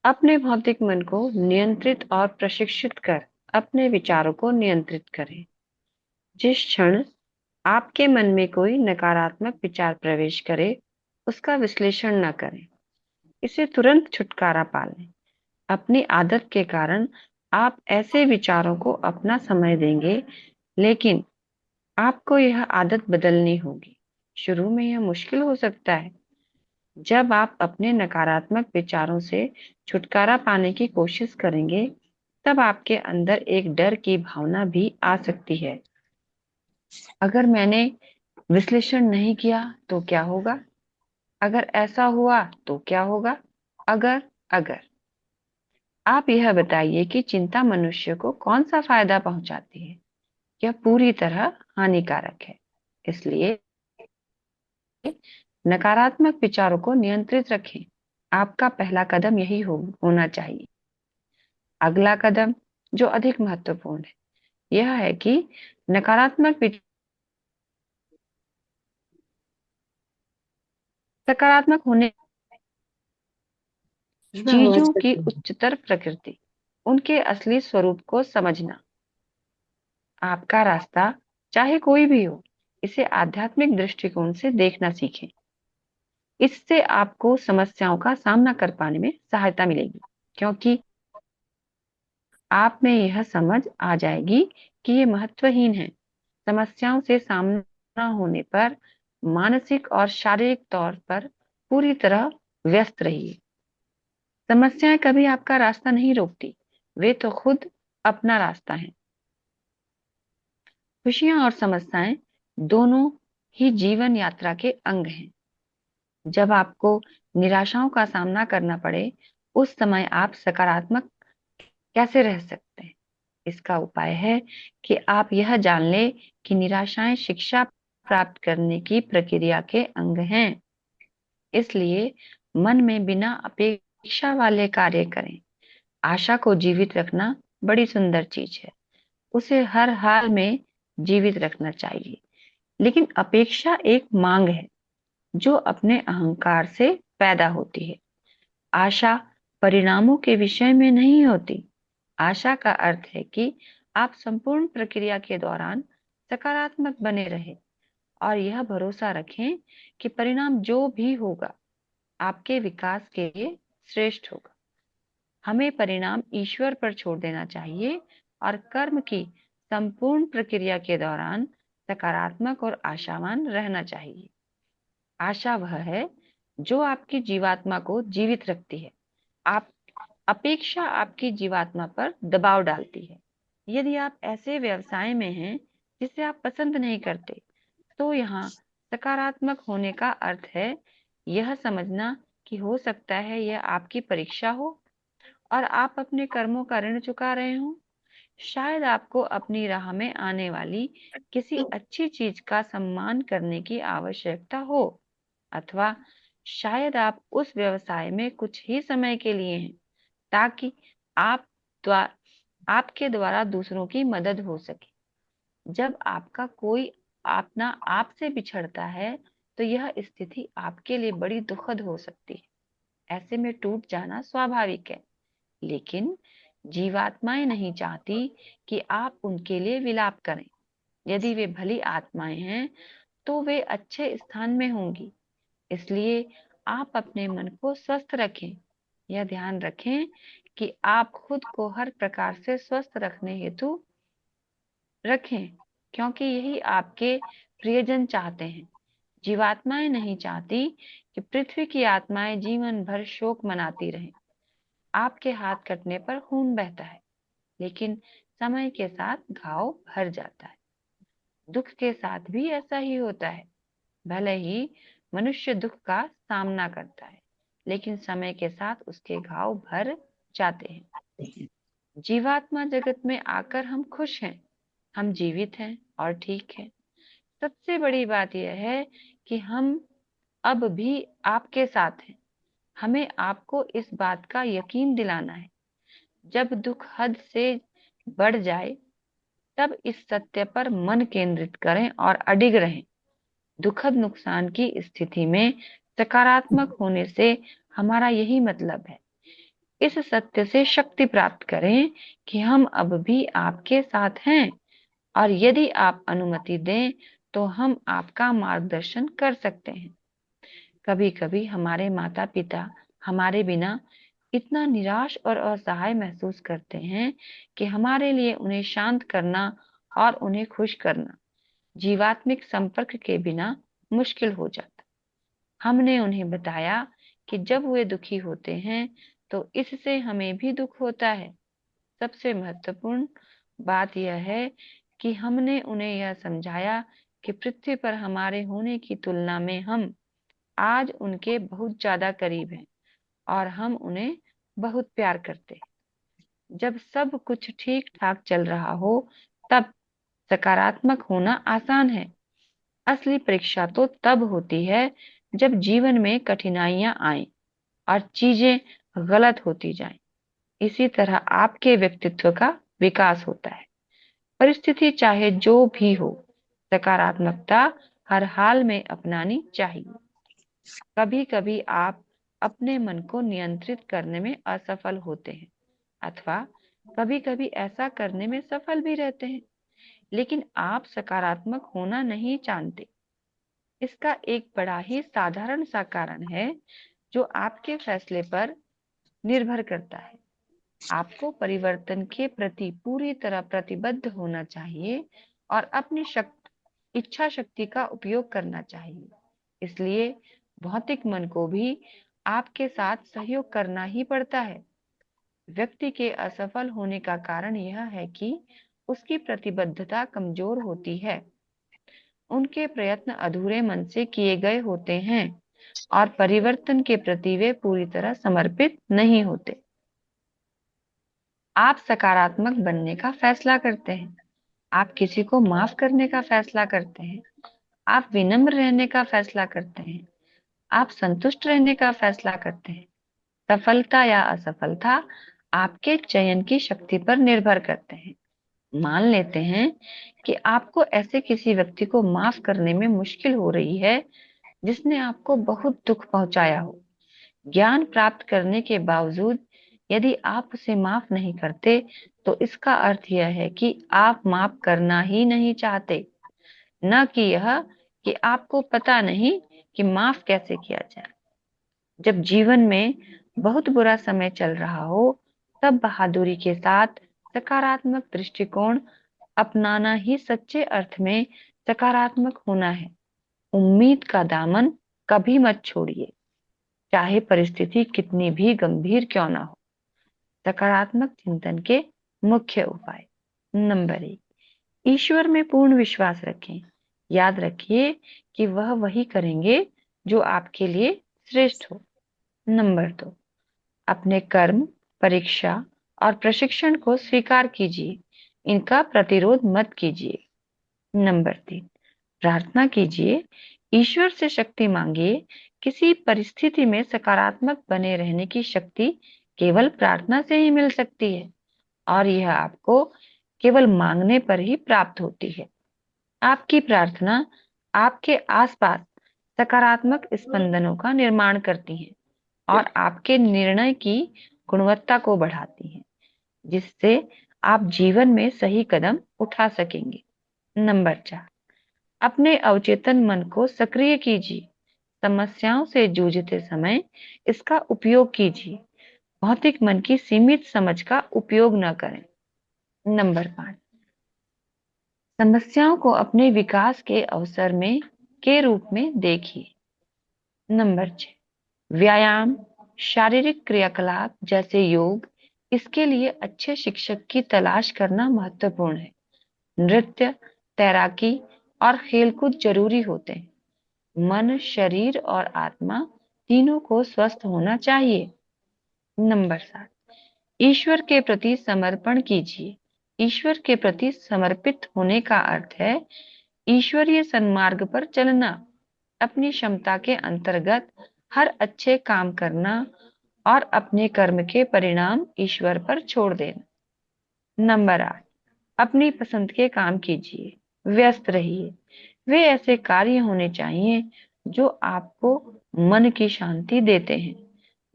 अपने भौतिक मन को नियंत्रित और प्रशिक्षित कर अपने विचारों को नियंत्रित करें। जिस क्षण आपके मन में कोई नकारात्मक विचार प्रवेश करे, उसका विश्लेषण न करें, इसे तुरंत छुटकारा पा लें। अपनी आदत के कारण आप ऐसे विचारों को अपना समय देंगे, लेकिन आपको यह आदत बदलनी होगी। शुरू में यह मुश्किल हो सकता है। जब आप अपने नकारात्मक विचारों से छुटकारा पाने की कोशिश करेंगे, तब आपके अंदर एक डर की भावना भी आ सकती है। अगर मैंने विश्लेषण नहीं किया तो क्या होगा? अगर ऐसा हुआ तो क्या होगा? अगर अगर आप यह बताइए कि चिंता मनुष्य को कौन सा फायदा पहुंचाती है? यह पूरी तरह हानिकारक है। इसलिए नकारात्मक विचारों को नियंत्रित रखें। आपका पहला कदम यही होना चाहिए। अगला कदम जो अधिक महत्वपूर्ण है, यह है कि नकारात्मक सकारात्मक होने इसमें आवाज चीजों की करते हैं। उच्चतर प्रकृति, उनके असली स्वरूप को समझना। आपका रास्ता चाहे कोई भी हो, इसे आध्यात्मिक दृष्टिकोण से देखना सीखें। इससे आपको समस्याओं का सामना कर पाने में सहायता मिलेगी, क्योंकि आप में यह समझ आ जाएगी कि ये महत्वहीन है। समस्याओं से सामना होने पर मानसिक और शारीरिक तौर पर पूरी तरह व्यस्त रहिए। समस्याएं कभी आपका रास्ता नहीं रोकती, वे तो खुद अपना रास्ता है। खुशियां और समस्याएं दोनों ही जीवन यात्रा के अंग हैं। जब आपको निराशाओं का सामना करना पड़े, उस समय आप सकारात्मक कैसे रह सकते हैं? इसका उपाय है कि आप यह जान लें कि निराशाएं शिक्षा प्राप्त करने की प्रक्रिया के अंग हैं। इसलिए मन में बिना अपेक्षा वाले कार्य करें। आशा को जीवित रखना बड़ी सुंदर चीज है। उसे हर हाल में जीवित रखना चाहिए। लेकिन अपेक्षा एक मांग है जो अपने अहंकार से पैदा होती है। आशा परिणामों के विषय में नहीं होती। आशा का अर्थ है कि आप संपूर्ण प्रक्रिया के दौरान सकारात्मक बने रहें और यह भरोसा रखें कि परिणाम जो भी होगा, आपके विकास के लिए श्रेष्ठ होगा। हमें परिणाम ईश्वर पर छोड़ देना चाहिए और कर्म की संपूर्ण प्रक्रिया के दौरान सकारात्मक और आशावान रहना चाहिए। आशा वह है जो आपकी जीवात्मा को जीवित रखती है। आप अपेक्षा आपकी जीवात्मा पर दबाव डालती है। यदि आप ऐसे व्यवसाय में हैं जिसे आप पसंद नहीं करते, तो यहाँ सकारात्मक होने का अर्थ है यह समझना कि हो सकता है यह आपकी परीक्षा हो और आप अपने कर्मों का ऋण चुका रहे हो। शायद आपको अपनी राह में आने वाली किसी अच्छी चीज का सम्मान करने की आवश्यकता हो, अथवा शायद आप उस व्यवसाय में कुछ ही समय के लिए हैं ताकि आप आपके द्वारा दूसरों की मदद हो सके। जब आपका कोई अपना आपसे बिछड़ता है, तो यह स्थिति आपके लिए बड़ी दुखद हो सकती है। ऐसे में टूट जाना स्वाभाविक है, लेकिन जीवात्माएं नहीं चाहती कि आप उनके लिए विलाप करें। यदि वे भली आत्माएं हैं, तो वे अच्छे स्थान में होंगी। इसलिए आप अपने मन को स्वस्थ रखें। यह ध्यान रखें कि आप खुद को हर प्रकार से स्वस्थ रखने हेतु रखें, क्योंकि यही आपके प्रियजन चाहते हैं। जीवात्माएं नहीं चाहती कि पृथ्वी की आत्माएं जीवन भर शोक मनाती रहें। आपके हाथ कटने पर खून बहता है, लेकिन समय के साथ घाव भर जाता है। दुख के साथ भी ऐसा ही होता है। भले ही मनुष्य दुख का सामना करता है, लेकिन समय के साथ उसके घाव भर जाते हैं। जीवात्मा जगत में आकर हम खुश हैं, हम जीवित हैं और ठीक हैं। सबसे बड़ी बात यह है कि हम अब भी आपके साथ हैं। हमें आपको इस बात का यकीन दिलाना है। जब दुख हद से बढ़ जाए, तब इस सत्य पर मन केंद्रित करें और अडिग रहें। दुखद नुकसान की स्थिति में सकारात्मक होने से हमारा यही मतलब है। इस सत्य से शक्ति प्राप्त करें कि हम अब भी आपके साथ हैं, और यदि आप अनुमति दें तो हम आपका मार्गदर्शन कर सकते हैं। कभी कभी हमारे माता पिता हमारे बिना इतना निराश और असहाय महसूस करते हैं कि हमारे लिए उन्हें शांत करना और उन्हें खुश करना जीवात्मिक संपर्क के बिना मुश्किल हो जाता। हमने उन्हें बताया कि जब वे दुखी होते हैं तो इससे हमें भी दुख होता है। सबसे महत्वपूर्ण बात यह है कि हमने उन्हें यह समझाया कि पृथ्वी पर हमारे होने की तुलना में हम आज उनके बहुत ज्यादा करीब हैं और हम उन्हें बहुत प्यार करते हैं। जब सब कुछ ठीक ठाक चल रहा हो तब सकारात्मक होना आसान है। असली परीक्षा तो तब होती है जब जीवन में कठिनाइयां आए और चीजें गलत होती जाएं। इसी तरह आपके व्यक्तित्व का विकास होता है। परिस्थिति चाहे जो भी हो, सकारात्मकता हर हाल में अपनानी चाहिए। कभी कभी आप अपने मन को नियंत्रित करने में असफल होते हैं अथवा कभी कभी ऐसा करने में सफल भी रहते हैं, लेकिन आप सकारात्मक होना नहीं जानते। इसका एक बड़ा ही साधारण सा कारण है जो आपके फैसले पर निर्भर करता है। आपको परिवर्तन के प्रति पूरी तरह प्रतिबद्ध होना चाहिए और अपनी इच्छा शक्ति का उपयोग करना चाहिए। इसलिए भौतिक मन को भी आपके साथ सहयोग करना ही पड़ता है। व्यक्ति के असफल होने का कारण यह है कि उसकी प्रतिबद्धता कमजोर होती है, उनके प्रयत्न अधूरे मन से किए गए होते हैं और परिवर्तन के प्रति वे पूरी तरह समर्पित नहीं होते। आप सकारात्मक बनने का फैसला करते हैं, आप किसी को माफ करने का फैसला करते हैं, आप विनम्र रहने का फैसला करते हैं, आप संतुष्ट रहने का फैसला करते हैं। सफलता या असफलता आपके चयन की शक्ति पर निर्भर करते हैं। मान लेते हैं कि आपको ऐसे किसी व्यक्ति को माफ करने में मुश्किल हो रही है जिसने आपको बहुत दुख पहुंचाया हो। ज्ञान प्राप्त करने के बावजूद यदि आप उसे माफ नहीं करते तो इसका अर्थ यह है कि आप माफ करना ही नहीं चाहते, न कि यह कि आपको पता नहीं कि माफ कैसे किया जाए। जब जीवन में बहुत बुरा समय चल रहा हो तब बहादुरी के साथ सकारात्मक दृष्टिकोण अपनाना ही सच्चे अर्थ में सकारात्मक होना है। उम्मीद का दामन कभी मत छोड़िए, चाहे परिस्थिति कितनी भी गंभीर क्यों ना हो। सकारात्मक चिंतन के मुख्य उपाय। नंबर 1, ईश्वर में पूर्ण विश्वास रखें। याद रखिए कि वह वही करेंगे जो आपके लिए श्रेष्ठ हो। नंबर 2, अपने कर्म, परीक्षा और प्रशिक्षण को स्वीकार कीजिए, इनका प्रतिरोध मत कीजिए। नंबर 3, प्रार्थना कीजिए, ईश्वर से शक्ति मांगिए। किसी परिस्थिति में सकारात्मक बने रहने की शक्ति केवल प्रार्थना से ही मिल सकती है और यह आपको केवल मांगने पर ही प्राप्त होती है। आपकी प्रार्थना आपके आसपास सकारात्मक स्पंदनों का निर्माण करती है और आपके निर्णय की गुणवत्ता को बढ़ाती है, जिससे आप जीवन में सही कदम उठा सकेंगे। नंबर 4, अपने अवचेतन मन को सक्रिय कीजिए। समस्याओं से जूझते समय इसका उपयोग कीजिए, भौतिक मन की सीमित समझ का उपयोग न करें। नंबर 5, समस्याओं को अपने विकास के अवसर में के रूप में देखिए। नंबर 6, व्यायाम, शारीरिक क्रियाकलाप जैसे योग, इसके लिए अच्छे शिक्षक की तलाश करना महत्वपूर्ण है। नृत्य, तैराकी और खेलकूद जरूरी होते हैं। मन, शरीर और आत्मा तीनों को स्वस्थ होना चाहिए। नंबर 7, ईश्वर के प्रति समर्पण कीजिए। ईश्वर के प्रति समर्पित होने का अर्थ है ईश्वरीय सन्मार्ग पर चलना, अपनी क्षमता के अंतर्गत हर अच्छे काम करना और अपने कर्म के परिणाम ईश्वर पर छोड़ देना। नंबर 8, अपनी पसंद के काम कीजिए, व्यस्त रहिए। वे ऐसे कार्य होने चाहिए जो आपको मन की शांति देते हैं,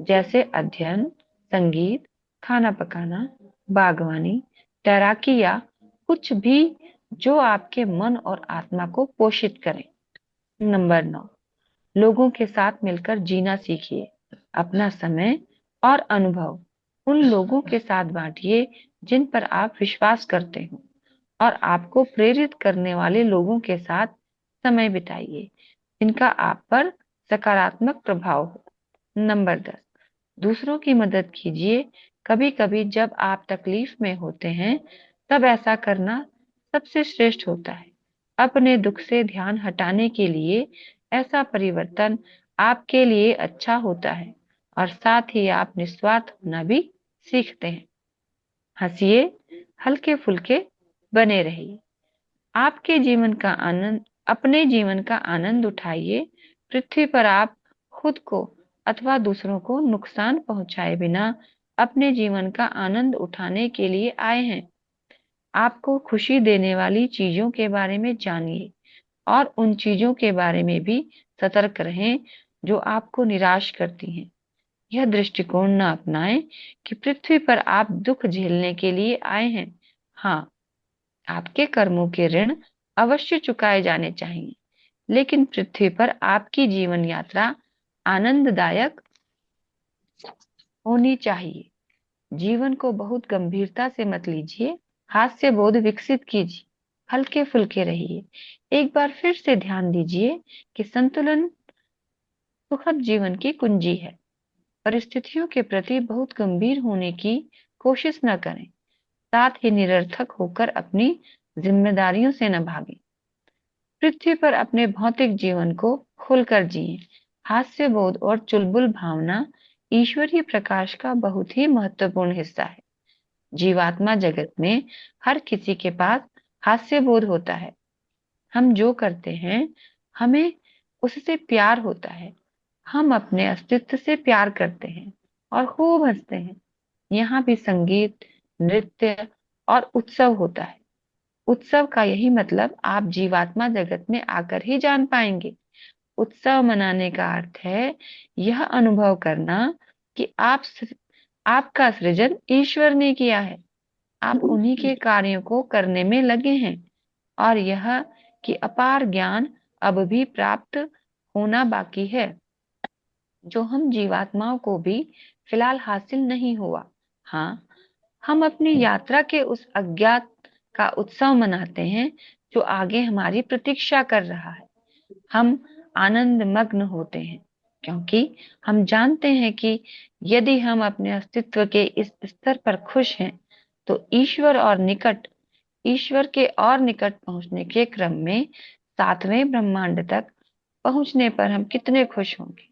जैसे अध्ययन, संगीत, खाना पकाना, बागवानी, तैराकी या कुछ भी जो आपके मन और आत्मा को पोषित करे। नंबर 9, लोगों के साथ मिलकर जीना सीखिए। अपना समय और अनुभव उन लोगों के साथ बांटिए जिन पर आप विश्वास करते हो और आपको प्रेरित करने वाले लोगों के साथ समय बिताइए जिनका आप पर सकारात्मक प्रभाव हो। नंबर 10, दूसरों की मदद कीजिए कभी कभी जब आप तकलीफ में होते हैं तब ऐसा करना सबसे श्रेष्ठ होता है। अपने दुख से ध्यान हटाने के लिए ऐसा परिवर्तन आपके लिए अच्छा होता है और साथ ही आप निस्वार्थ होना भी सीखते हैं। हंसिए, हल्के फुल्के बने रहिए। आपके जीवन का आनंद अपने जीवन का आनंद उठाइए। पृथ्वी पर आप खुद को अथवा दूसरों को नुकसान पहुंचाए बिना अपने जीवन का आनंद उठाने के लिए आए हैं। आपको खुशी देने वाली चीजों के बारे में जानिए और उन चीजों के बारे में भी सतर्क रहें जो आपको निराश करती हैं। यह दृष्टिकोण न अपनाएं कि पृथ्वी पर आप दुख झेलने के लिए आए हैं। हाँ, आपके कर्मों के ऋण अवश्य चुकाए जाने चाहिए, लेकिन पृथ्वी पर आपकी जीवन यात्रा आनंददायक होनी चाहिए। जीवन को बहुत गंभीरता से मत लीजिए, हास्य बोध विकसित कीजिए, हल्के फुल्के रहिए। एक बार फिर से ध्यान दीजिए कि संतुलन सुखद जीवन की कुंजी है। परिस्थितियों के प्रति बहुत गंभीर होने की कोशिश न करें, साथ ही निरर्थक होकर अपनी जिम्मेदारियों से न भागें। पृथ्वी पर अपने भौतिक जीवन को खुलकर जिएं। हास्य बोध और चुलबुल भावना ईश्वरीय प्रकाश का बहुत ही महत्वपूर्ण हिस्सा है। जीवात्मा जगत में हर किसी के पास हास्य बोध होता है। हम जो करते हैं हमें उससे प्यार होता है। हम अपने अस्तित्व से प्यार करते हैं और खूब हंसते हैं। यहाँ भी संगीत, नृत्य और उत्सव होता है। उत्सव का यही मतलब आप जीवात्मा जगत में आकर ही जान पाएंगे। उत्सव मनाने का अर्थ है यह अनुभव करना कि आपका सृजन ईश्वर ने किया है। आप उन्हीं के कार्यों को करने में लगे हैं और यह कि अपार ज्ञान अब भी प्राप्त होना बाकी है, जो हम जीवात्माओं को भी फिलहाल हासिल नहीं हुआ। हाँ, हम अपनी यात्रा के उस अज्ञात का उत्सव मनाते हैं जो आगे हमारी प्रतीक्षा कर रहा है। हम आनंद मग्न होते हैं क्योंकि हम जानते हैं कि यदि हम अपने अस्तित्व के इस स्तर पर खुश हैं तो ईश्वर के और निकट पहुंचने के क्रम में 7वें ब्रह्मांड तक पहुंचने पर हम कितने खुश होंगे।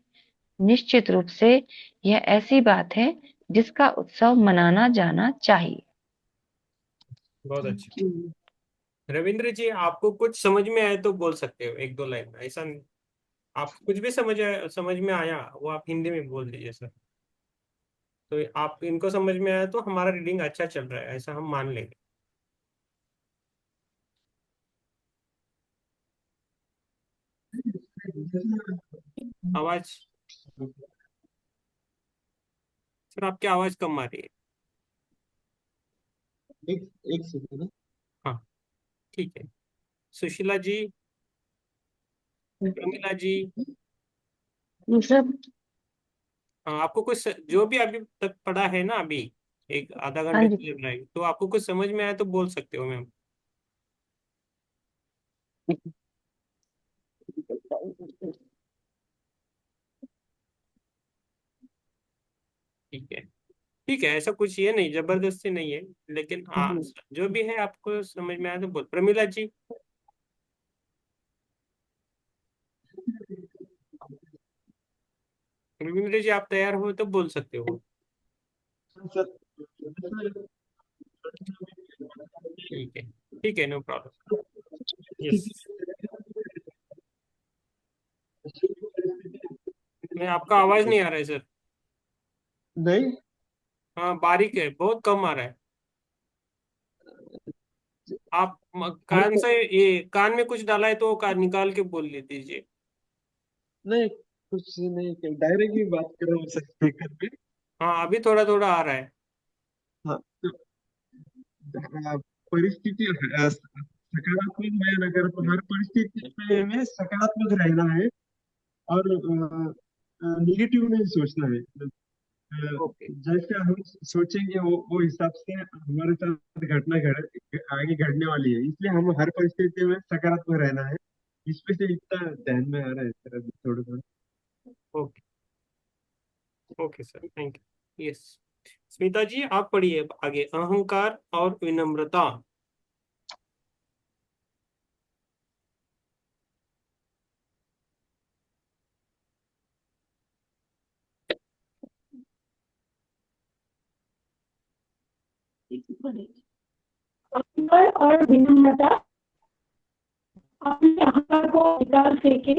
निश्चित रूप से यह ऐसी बात है जिसका उत्सव मनाना जाना चाहिए। बहुत अच्छी। रविंद्र जी, आपको कुछ समझ में आए तो बोल सकते हो, एक दो लाइन। ऐसा आप कुछ भी समझ में आया वो आप हिंदी में बोल दीजिए सर। तो आप इनको समझ में आया तो हमारा रीडिंग अच्छा चल रहा है, ऐसा हम मान लेंगे। आवाज सर, आपकी आवाज कम आ रही है। एक एक सेकंड। हाँ, ठीक है। सुशीला जी, प्रमिला जी, सब हाँ, आपको कुछ जो भी अभी तक पढ़ा है ना, अभी एक आधा हाँ घंटे जी। से चल रहा है, तो आपको कुछ समझ में आया तो बोल सकते हो मैम। ठीक है, ठीक है, ऐसा कुछ ये नहीं, जबरदस्ती नहीं है। लेकिन हाँ, जो भी है आपको समझ में आया तो बोल। प्रमिला जी, प्रमिला जी आप तैयार हो तो बोल सकते हो। सर, ठीक है, ठीक है, नो प्रॉब्लम। यस। मैं आपका आवाज नहीं आ रहा है सर। नहीं। हाँ, बारीक है, बहुत कम आ रहा है। आप कान से, ये कान में कुछ डाला है तो कान निकाल के बोल ले दीजिए। नहीं, कुछ नहीं, डायरेक्ट ही बात कर रहा हूँ सर स्पीकर पे। हाँ, अभी थोड़ा थोड़ा आ रहा है। हाँ, तो परिस्थिति सकारात्मक में नकारात्मक, हर परिस्थिति में सकारात्मक रहना है और निगेटिव नहीं सोचना है। ओके, जैसे हम सोचेंगे वो हिसाब से हमारे साथ घटना आगे घटने वाली है, इसलिए हम हर परिस्थिति में सकारात्मक रहना है। इसमें से इतना ध्यान में आ रहा है सर अभी थोड़ा थोड़ा। Okay, okay sir, thank you. Yes. Smita ji आप पढ़िए आगे, अहंकार और विनम्रता। अहंकार और विनम्रता। अपने अहंकार को निकाल फेंके,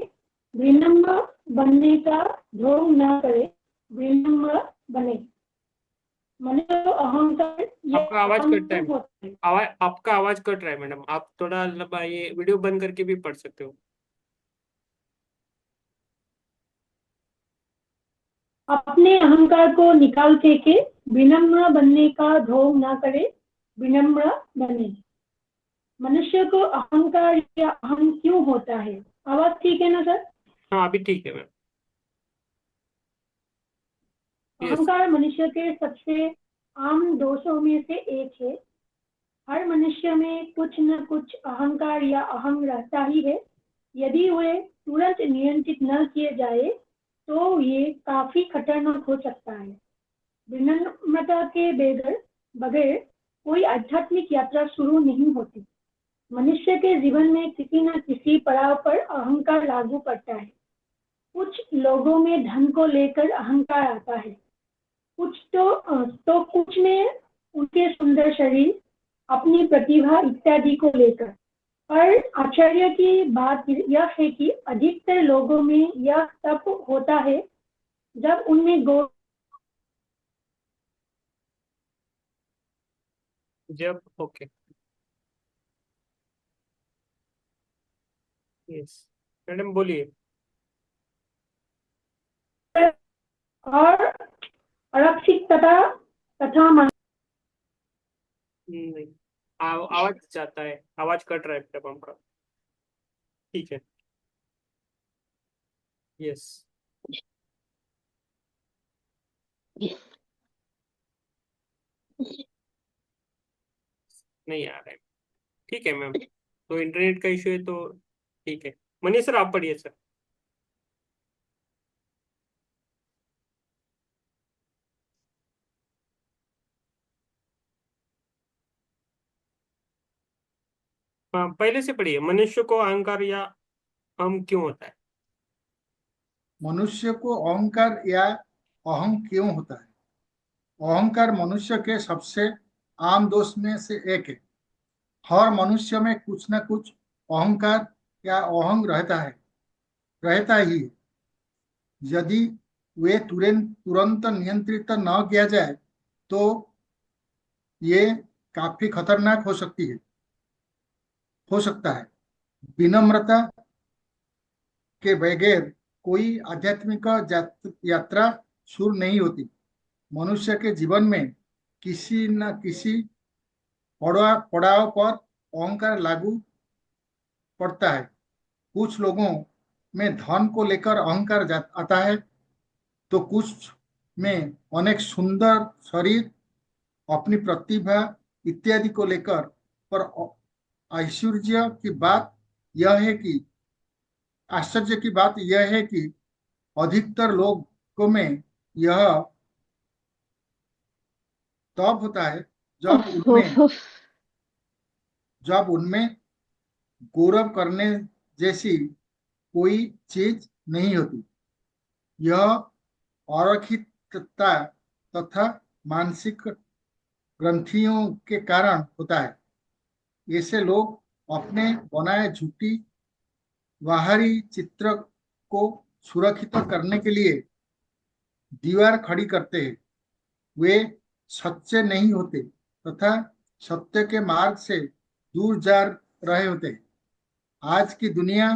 विनम्र बनने का ढोंग न करे, विनम्र बने। मनुष्य को अहंकार या आपका आवाज अहम कट रहा क्यों है, होता है? आपका आवाज कट रहा है मैडम, आप थोड़ा ये वीडियो बंद करके भी पढ़ सकते हो। अपने अहंकार को निकाल फेंके, विनम्र बनने का ढोंग न करे, विनम्र बने। मनुष्य को अहंकार या अहम क्यों होता है? आवाज ठीक है ना सर? हाँ अभी ठीक है मैम। यस। अहंकार मनुष्य के सबसे आम दोषों में से एक है। हर मनुष्य में कुछ न कुछ अहंकार या अहम रहता ही है। यदि वे तुरंत नियंत्रित न किए जाए तो ये काफी खतरनाक हो सकता है। विनम्रता के बगैर कोई आध्यात्मिक यात्रा शुरू नहीं होती। मनुष्य के जीवन में किसी न किसी पड़ाव पर अहंकार लागू पड़ता है। कुछ लोगों में धन को लेकर अहंकार आता है, कुछ तो कुछ में उनके सुंदर शरीर, अपनी प्रतिभा इत्यादि को लेकर। पर आश्चर्य की बात यह है कि अधिकतर लोगों में यह तब होता है जब उनमें जब ओके। यस मैडम बोलिए। और आरक्षितता तथा नहीं, आवाज जाता है, आवाज कट रहा है मैडम आपका। ठीक है। यस। नहीं आ रहा है। ठीक है मैम, तो इंटरनेट का इशू है तो ठीक है। मनीष सर आप पढ़िए सर। हाँ पहले से पढ़िए, मनुष्य को अहंकार या हम क्यों होता है। मनुष्य को अहंकार या अहम क्यों होता है? अहंकार मनुष्य के सबसे आम दोष में से एक है। हर मनुष्य में कुछ न कुछ अहंकार या अहंग रहता ही है। यदि वे तुरंत नियंत्रित न किया जाए तो ये काफी खतरनाक हो सकता है। विनम्रता के बगैर कोई आध्यात्मिक यात्रा शुरू नहीं होती। मनुष्य के जीवन में किसी न किसी पड़ाव पर अहंकार लागू पड़ता है। कुछ लोगों में धन को लेकर अहंकार आता है, तो कुछ में अनेक सुंदर शरीर, अपनी प्रतिभा इत्यादि को लेकर। पर आश्चर्य की बात यह है कि आश्चर्य की बात यह है कि अधिकतर लोगों में यह तब होता है जब उनमें जब उनमें गौरव करने जैसी कोई चीज नहीं होती। यह अरक्षितता तथा मानसिक ग्रंथियों के कारण होता है। ऐसे लोग अपने बनाए झूठी बाहरी चित्र को सुरक्षित करने के लिए दीवार खड़ी करते हैं। वे सच्चे नहीं होते तथा सत्य के मार्ग से दूर जा रहे होते हैं। आज की दुनिया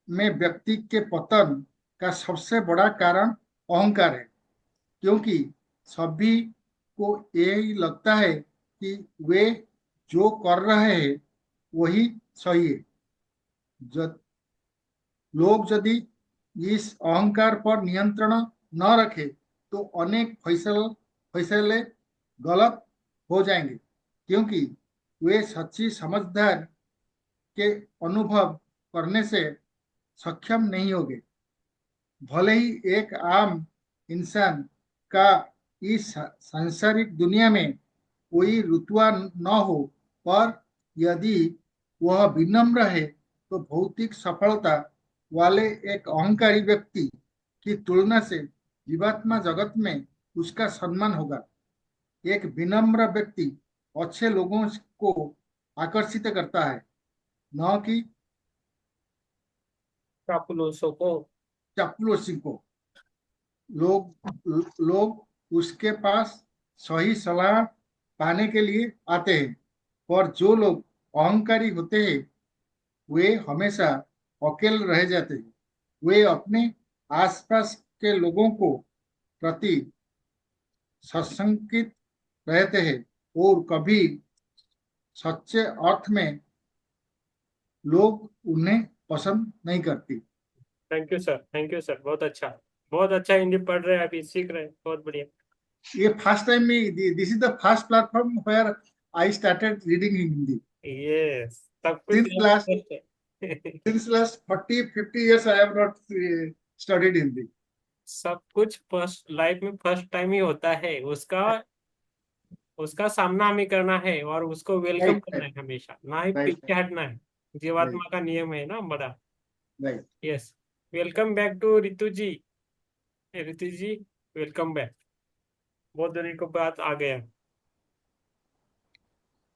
में व्यक्ति के पतन का सबसे बड़ा कारण अहंकार है, क्योंकि सभी को यही लगता है कि वे जो कर रहे हैं वही सही है। जब लोग यदि इस अहंकार पर नियंत्रण न रखे तो अनेक फैसले गलत हो जाएंगे, क्योंकि वे सच्ची समझदार के अनुभव करने से सक्षम नहीं होंगे। भले ही एक आम इंसान का इस सांसारिक दुनिया में कोई रुतबा न हो, पर यदि वह विनम्र है तो भौतिक सफलता वाले एक अहंकारी व्यक्ति की तुलना से जीवात्मा जगत में उसका सम्मान होगा। एक विनम्र व्यक्ति अच्छे लोगों को आकर्षित करता है, न कि चापलूसों को। चापलूसी को। लोग उसके पास सही सलाह पाने के लिए आते हैं, पर जो लोग अहंकारी होते हैं वे हमेशा अकेले रह जाते हैं। वे अपने आसपास के लोगों को प्रति सशंकित रहते हैं और कभी सच्चे अर्थ में लोग उन्हें पसंद नहीं करते। Thank you sir, thank you sir, बहुत अच्छा हिंदी पढ़ रहे हैं, अभी सीख रहे हैं, बहुत बढ़िया। ये फर्स्ट टाइम में, this is the first platform where I started reading in Hindi. ये सब कुछ Since last है। since last 40-50 years I have not studied Hindi. सब कुछ फर्स्ट लाइफ में फर्स्ट टाइम ही होता है, उसका उसका सामना हमें करना है और उसको वेलकम Right, करना right, है हमेशा, ना ही right, पीछे हटना है। right, जीवात्मा का नियम है ना बड़ा। right. Yes, welcome back to Ritu ji. Ritu ji, welcome back, बहुत दिनों के बाद आ गया।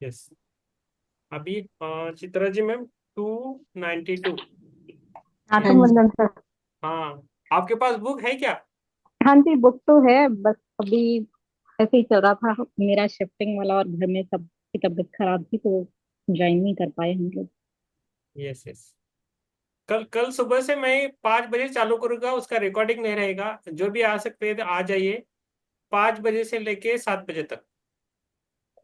यस, अभी चित्रा जी मैम 292। हाँ हाँ तो जी। मुंदन सर। हाँ, आपके पास बुक है क्या? हाँ जी, बुक तो है, बस अभी ऐसे ही चल रहा था मेरा शिफ्टिंग वाला, और घर में सबकी तबीयत खराब थी तो ज्वाइन नहीं कर पाए हम लोग। यस यस, कल कल सुबह से मैं 5 बजे चालू करूंगा, उसका रिकॉर्डिंग नहीं रहेगा, जो भी आ सकते हैं तो आ जाइए, 5 बजे से लेके 7 बजे तक।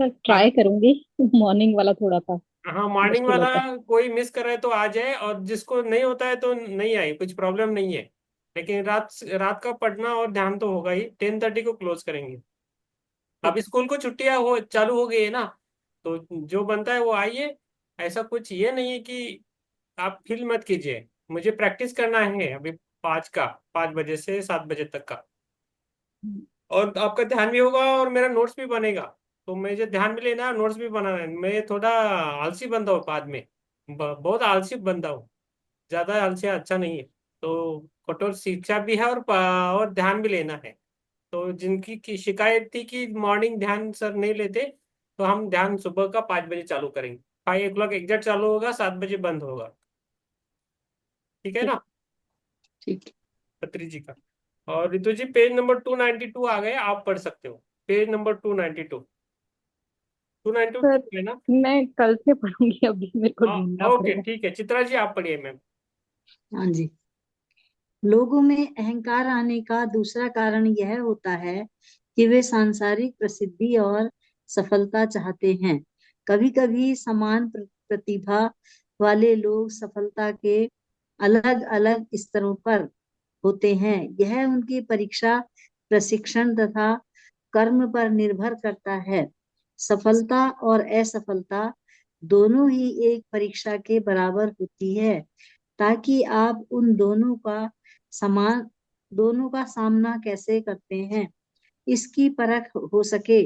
सर आप, ट्राई करूंगी। मॉर्निंग वाला थोड़ा सा हाँ मॉर्निंग मुश्किल वाला होता है। कोई मिस कर रहा है तो आ जाए, और जिसको नहीं होता है तो नहीं आए, कुछ प्रॉब्लम नहीं है। लेकिन रात रात का पढ़ना और ध्यान तो होगा ही। 10:30 को क्लोज करेंगे। अब ठीक। स्कूल को छुट्टियां हो चालू हो गई है ना, तो जो बनता है वो आइए। ऐसा कुछ ये नहीं है कि आप फील मत कीजिए, मुझे प्रैक्टिस करना है अभी 5 बजे से 7 बजे तक का। और आपका ध्यान भी होगा और मेरा नोट्स भी बनेगा, तो मुझे ध्यान भी लेना है, नोट्स भी बनाना है। मैं थोड़ा आलसी बंदा हूँ बाद में, बहुत आलसी बंदा हूँ, ज्यादा आलसी अच्छा नहीं है। तो कठोर शिक्षा भी है और ध्यान भी लेना है। तो जिनकी की शिकायत थी कि मॉर्निंग ध्यान सर नहीं लेते, तो हम ध्यान सुबह का 5 बजे चालू करेंगे। 5 o'clock एग्जैक्ट चालू होगा, 7 बजे बंद होगा। ठीक है ठीक। ना? ठीक। खत्री जी का। और रितु जी, पेज नंबर 292 आ गए, आप पढ़ सकते हो। Page number 292। 292 सर है ना? मैं कल से पढ़ूंगी, अभी मेरे को हाँ, ढूंढना ओके पड़ेगा। ठीक है, चित्रा जी आप पढ़िए मैम। हाँ जी। लोगों में अहंकार आने का दूसरा कारण यह होता है कि वे सांसारिक प्रसिद्धि और सफलता चाहते हैं। कभी कभी समान प्रतिभा वाले लोग सफलता के अलग अलग स्तरों पर होते हैं। यह उनकी परीक्षा, प्रशिक्षण तथा कर्म पर निर्भर करता है। सफलता और असफलता दोनों ही एक परीक्षा के बराबर होती है, ताकि आप उन समान दोनों का सामना कैसे करते हैं इसकी परख हो सके।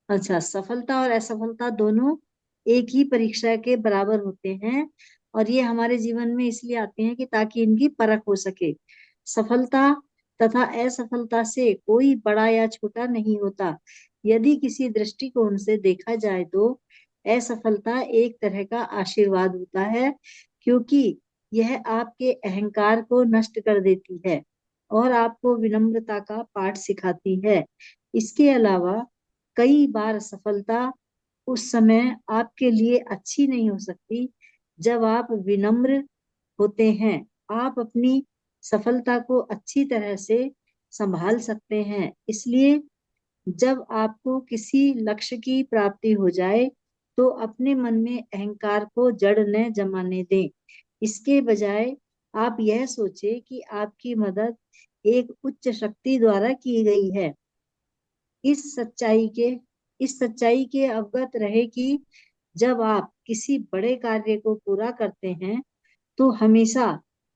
अच्छा, सफलता और असफलता दोनों एक ही परीक्षा के बराबर होते हैं, और ये हमारे जीवन में इसलिए आते हैं कि ताकि इनकी परख हो सके। सफलता तथा असफलता से कोई बड़ा या छोटा नहीं होता। यदि किसी दृष्टिकोण से देखा जाए तो असफलता एक तरह का आशीर्वाद होता है, क्योंकि यह आपके अहंकार को नष्ट कर देती है और आपको विनम्रता का पाठ सिखाती है। इसके अलावा कई बार सफलता उस समय आपके लिए अच्छी नहीं हो सकती जब आप विनम्र होते हैं। आप अपनी सफलता को अच्छी तरह से संभाल सकते हैं। इसलिए जब आपको किसी लक्ष्य की प्राप्ति हो जाए तो अपने मन में अहंकार को जड़ न जमाने दें। इसके बजाय आप यह सोचें कि आपकी मदद एक उच्च शक्ति द्वारा की गई है। इस सच्चाई के इस सच्चाई के अवगत रहे कि जब आप किसी बड़े कार्य को पूरा करते हैं तो हमेशा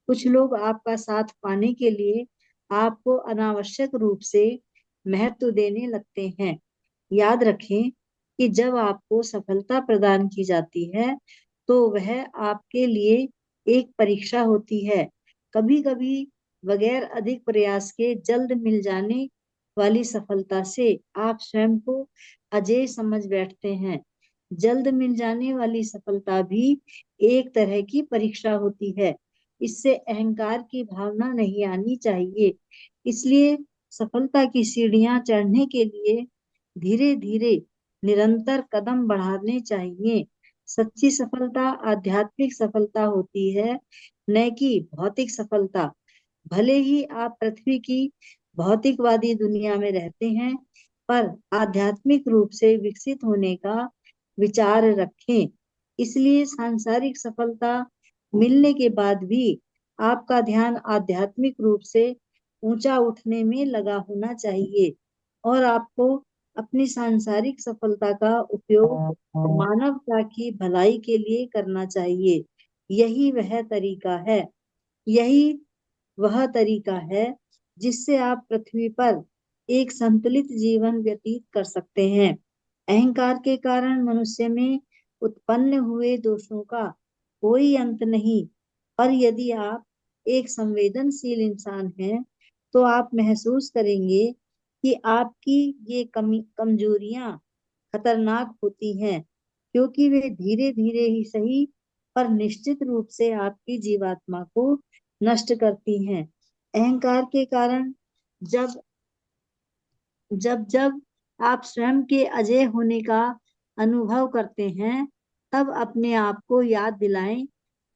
कुछ लोग आपका साथ पाने के लिए आपको अनावश्यक रूप से महत्व देने लगते हैं। याद रखें कि जब आपको सफलता प्रदान की जाती है तो वह आपके लिए एक परीक्षा होती है। कभी कभी बगैर अधिक प्रयास के जल्द मिल जाने वाली सफलता से आप स्वयं को अजेय समझ बैठते हैं। जल्द मिल जाने वाली सफलता भी एक तरह की परीक्षा होती है। इससे अहंकार की भावना नहीं आनी चाहिए। इसलिए सफलता की सीढ़ियां चढ़ने के लिए धीरे धीरे निरंतर कदम बढ़ाने चाहिए। सच्ची सफलता आध्यात्मिक सफलता होती है, न कि भौतिक सफलता। भले ही आप पृथ्वी की भौतिकवादी दुनिया में रहते हैं, पर आध्यात्मिक रूप से विकसित होने का विचार रखें। इसलिए सांसारिक सफलता मिलने के बाद भी आपका ध्यान आध्यात्मिक रूप से ऊंचा उठने में लगा होना चाहिए और आपको अपनी सांसारिक सफलता का उपयोग मानवता की भलाई के लिए करना चाहिए। यही वह तरीका है यही वह तरीका है जिससे आप पृथ्वी पर एक संतुलित जीवन व्यतीत कर सकते हैं। अहंकार के कारण मनुष्य में उत्पन्न हुए दोषों का कोई अंत नहीं, पर यदि आप एक संवेदनशील इंसान हैं, तो आप महसूस करेंगे कि आपकी ये कमजोरियां खतरनाक होती हैं, क्योंकि वे धीरे धीरे ही सही पर निश्चित रूप से आपकी जीवात्मा को नष्ट करती हैं। अहंकार के कारण जब जब जब आप स्वयं के अजेय होने का अनुभव करते हैं, तब अपने आप को याद दिलाएं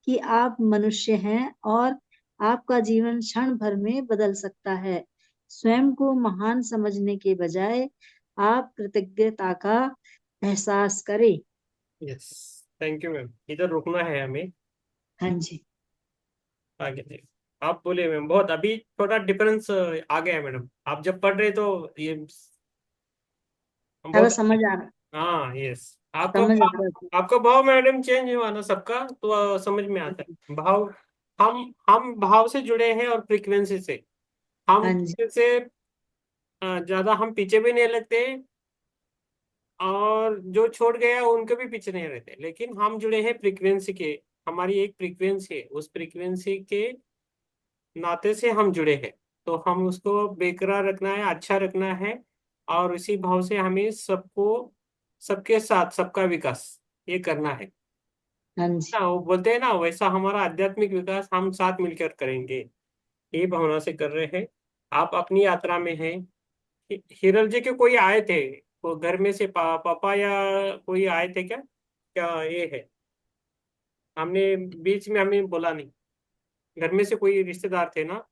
कि आप मनुष्य हैं और आपका जीवन क्षण भर में बदल सकता है। स्वयं को महान समझने के बजाय आप कृतज्ञता का एहसास करें। Yes, thank you ma'am. इधर रुकना है हमें, हाँ जी, आगे देखिए। आप बोले मैम, बहुत अभी थोड़ा डिफरेंस आ गया है मैडम। आप जब पढ़ रहे तो ये सारा बहुत। समझ आ रहा हाँ, यस। आपको समझ आ भाव, रहा था। आपका भाव मैडम चेंज हुआ ना सबका, तो समझ में आता है भाव। हम भाव से जुड़े हैं और फ्रीक्वेंसी से। हम हाँ जी, किसी से ज्यादा हम पीछे भी नहीं लगते, और जो छोड़ गया उनके भी पीछे नहीं रहते, लेकिन हम जुड़े हैं फ्रीक्वेंसी के। हमारी एक फ्रीक्वेंसी है, उस फ्रीक्वेंसी के नाते से हम जुड़े हैं। तो हम उसको बेकरार रखना है, अच्छा रखना है, और इसी भाव से हमें सबको, सबके साथ सबका विकास ये करना है हाँ जी, ना। वो बोलते हैं ना, वैसा हमारा आध्यात्मिक विकास हम साथ मिलकर करेंगे, ये भावना से कर रहे हैं। आप अपनी यात्रा में हैं। हिरल जी के कोई आए थे, वो घर में से पापा या कोई आए थे क्या? क्या ये है, हमने बीच में हमें बोला नहीं। घर में से कोई रिश्तेदार थे ना?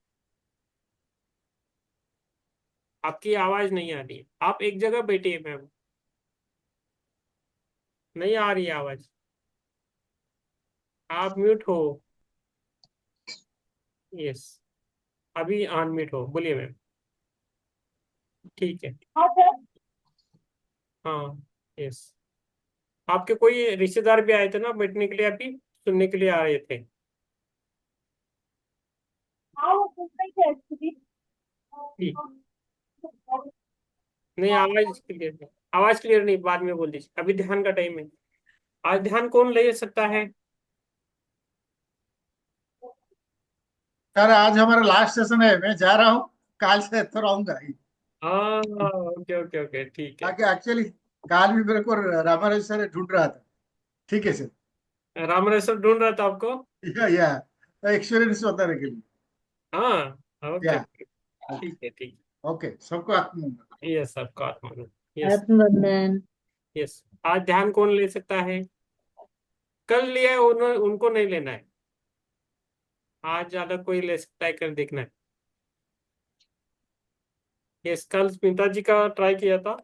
आपकी आवाज नहीं आ रही है, आप एक जगह बैठे हैं मैम, नहीं आ रही है आवाज। आप म्यूट हो। यस, अभी अनम्यूट हो, बोलिए मैम। ठीक है। हाँ सर। हाँ, यस। आपके कोई रिश्तेदार भी आए थे ना बैठने के लिए, अभी सुनने के लिए आ रहे थे? हाँ वो सुन रही थी एक्चुअली। ठीक। नहीं, आवाज क्लियर नहीं, बाद में बोल दीजिए, अभी ध्यान का टाइम है। आज ध्यान कौन ले सकता है? सर आज हमारा लास्ट सेशन है, मैं जा रहा हूँ, काल से तो रहूंगा ही। हाँ, ओके ओके ओके, ठीक है। ताकि एक्चुअली काल भी मेरे को रामाराज सर ढूंढ रहा था। ठीक है सर। राम रसद ढूंढ रहा था आपको? या एक्सपीरियंस बताने के लिए। हाँ, ओके या ओके, ठीक है, ठीक ओके, सबको आत्मा। है। यस, आपका आत्मा। यस। आत्मबंधन। यस। आज ध्यान कौन ले सकता है? कल लिया है उनको नहीं लेना है। आज ज्यादा कोई ले सकता है, कल देखना है। यस, कल स्मिता जी का ट्राई किया था,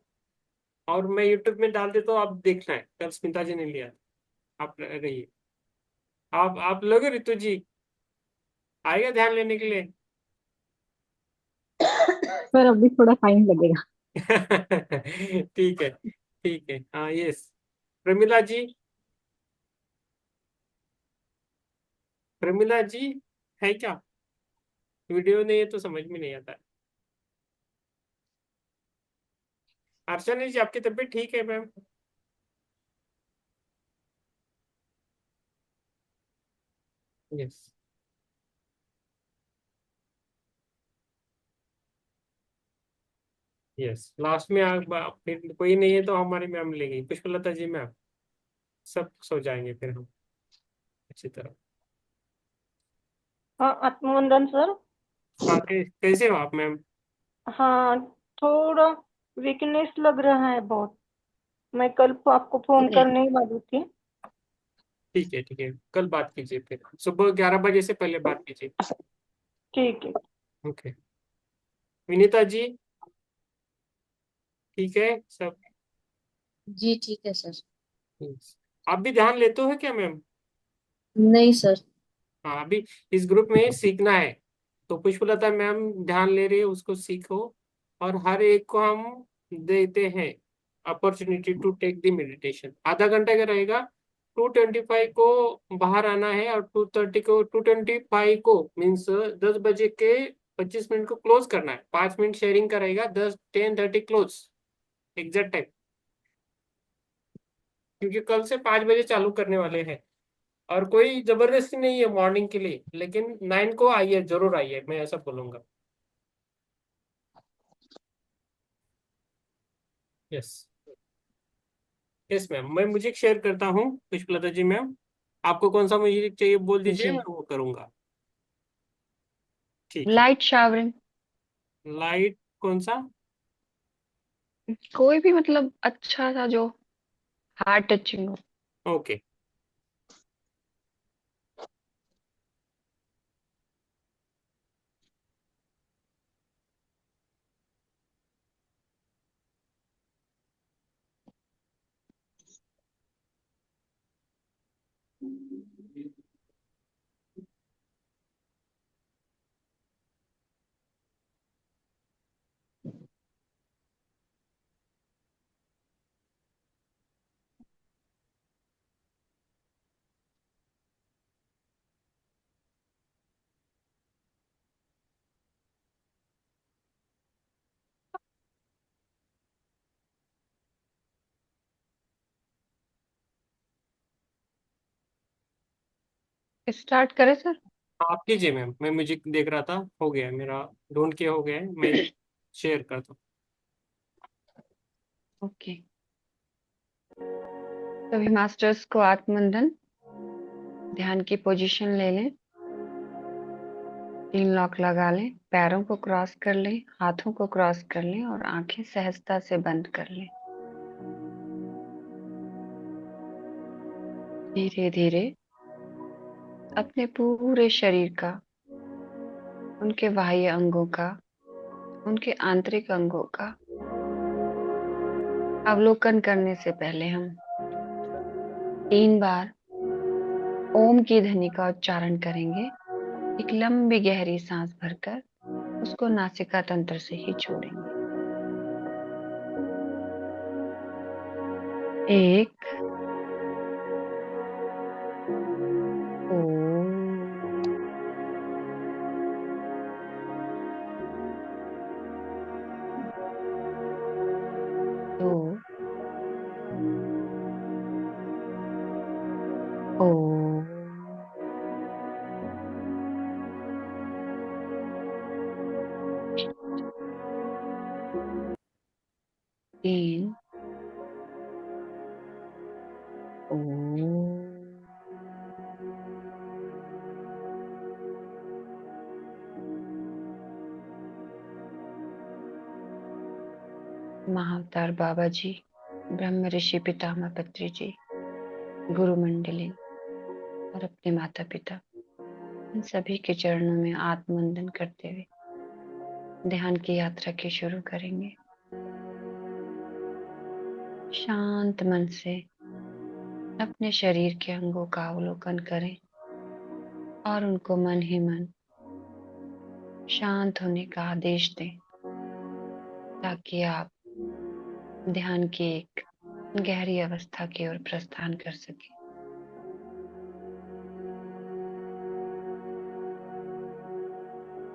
और मैं यूट्यूब में डाल देता हूँ, आप देखना है, कल स्मिता जी ने लिया। आप रहिए। आप लोगे रितु जी? आएगा ध्यान लेने के लिए? पर अभी थोड़ा टाइम लगेगा। ठीक है, ठीक है। हाँ, यस। प्रमिला जी, प्रमिला जी है क्या? वीडियो नहीं है तो समझ में नहीं आता है। अर्चना जी, आपकी तबीयत ठीक है मैम? यस। यस, लास्ट में आप फिर कोई नहीं है तो हमारी मैम लेंगी, पुष्पलता जी मैम। सब सो जाएंगे फिर हम अच्छी तरह। हाँ, आत्मवंदन सर। हाँ, कैसे हो आप मैम? हाँ, थोड़ा वीकनेस लग रहा है बहुत। मैं कल को आपको फोन करने ही वाली थी। ठीक है, ठीक है, कल बात कीजिए, फिर सुबह 11 बजे से पहले बात कीजिए। ठीक है। ओके। विनीता जी, ठीक है सब? जी ठीक है सर। Yes. आप भी ध्यान लेते हो क्या मैम? नहीं सर। हाँ, अभी इस ग्रुप में सीखना है, तो पुष्पलता मैम ध्यान ले रही है, उसको सीखो। और हर एक को हम देते हैं opportunity to take the meditation. आधा घंटा का रहेगा। 2:25 को बाहर आना है, और 2:30 को, 2:25 को मीन्स 10 बजे के 25 मिनट को क्लोज करना है। 5 मिनट शेयरिंग का रहेगा, 10:30 क्लोज एग्जैक्ट टाइम, क्योंकि कल से 5 बजे चालू करने वाले हैं। और कोई जबरदस्ती नहीं है मॉर्निंग के लिए, लेकिन 9 को आइए, जरूर आइए, मैं ऐसा बोलूंगा। यस। यस मैम, मैं म्यूजिक शेयर करता हूँ पुष्पलता जी मैम। आपको कौन सा म्यूजिक चाहिए बोल दीजिए, जी। मैं वो करूंगा। ठीक है। Light showering. लाइट कौन सा? कोई भी मतलब अच्छा सा जो हार्ट टचिंग हो। ओके। स्टार्ट करें सर? आप कीजिए मैम, मैं म्यूजिक देख रहा था, हो गया मेरा, ढूंढ के हो गया है, मैं शेयर करता हूँ। ओके। सभी मास्टर्स को आत्मवंदन। ध्यान की पोजीशन ले लें। 3 लॉक लगा लें, पैरों को क्रॉस कर लें, हाथों को क्रॉस कर लें और आंखें सहजता से बंद कर लें। धीरे धीरे अपने पूरे शरीर का, उनके बाह्य अंगों का, उनके आंतरिक अंगों का अवलोकन करने से पहले हम 3 बार ओम की ध्वनि का उच्चारण करेंगे। एक लंबी गहरी सांस भरकर उसको नासिका तंत्र से ही छोड़ेंगे। 1 ओम। 2 ओम। 3 ओम। महाअवतार बाबा जी, ब्रह्म ऋषि पितामह पत्री जी, गुरु मंडली और अपने माता पिता, इन सभी के चरणों में आत्मवंदन करते हुए ध्यान की यात्रा की शुरू करेंगे। शांत मन से अपने शरीर के अंगों का अवलोकन करें और उनको मन ही मन शांत होने का आदेश दें, ताकि आप ध्यान की एक गहरी अवस्था की ओर प्रस्थान कर सकें।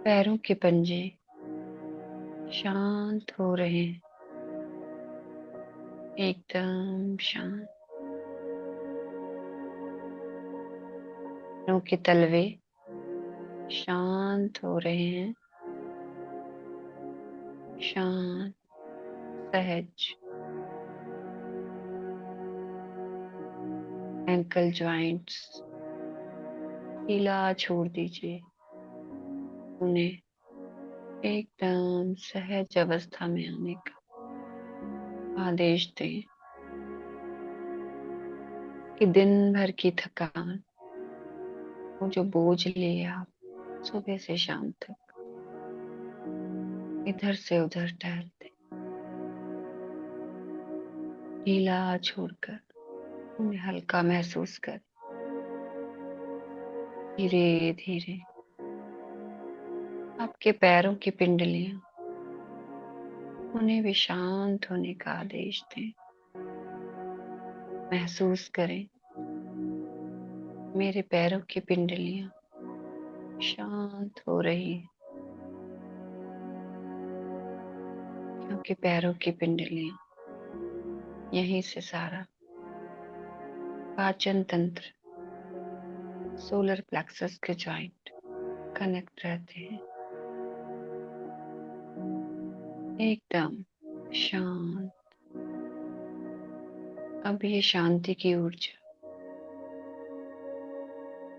पैरों के पंजे शांत हो रहे हैं। एकदम शांत। पैरों के तलवे शांत हो रहे हैं, शांत, सहज। एंकल जॉइंट्स ढीला छोड़ दीजिए, उन्हें एकदम सहज अवस्था में आने का आदेश दें कि दिन भर की थकान, वो जो बोझ लिए आप सुबह से शाम तक, इधर से उधर टहलते, ढीला छोड़कर उन्हें हल्का महसूस कर धीरे धीरे आपके पैरों की पिंडलियां, उन्हें भी शांत होने का आदेश दें। महसूस करें मेरे पैरों की पिंडलियां शांत हो रही हैं, क्योंकि पैरों की पिंडलियां यहीं से सारा पाचन तंत्र, सोलर प्लेक्सस के जॉइंट कनेक्ट रहते हैं। एकदम शांत। अब ये शांति की ऊर्जा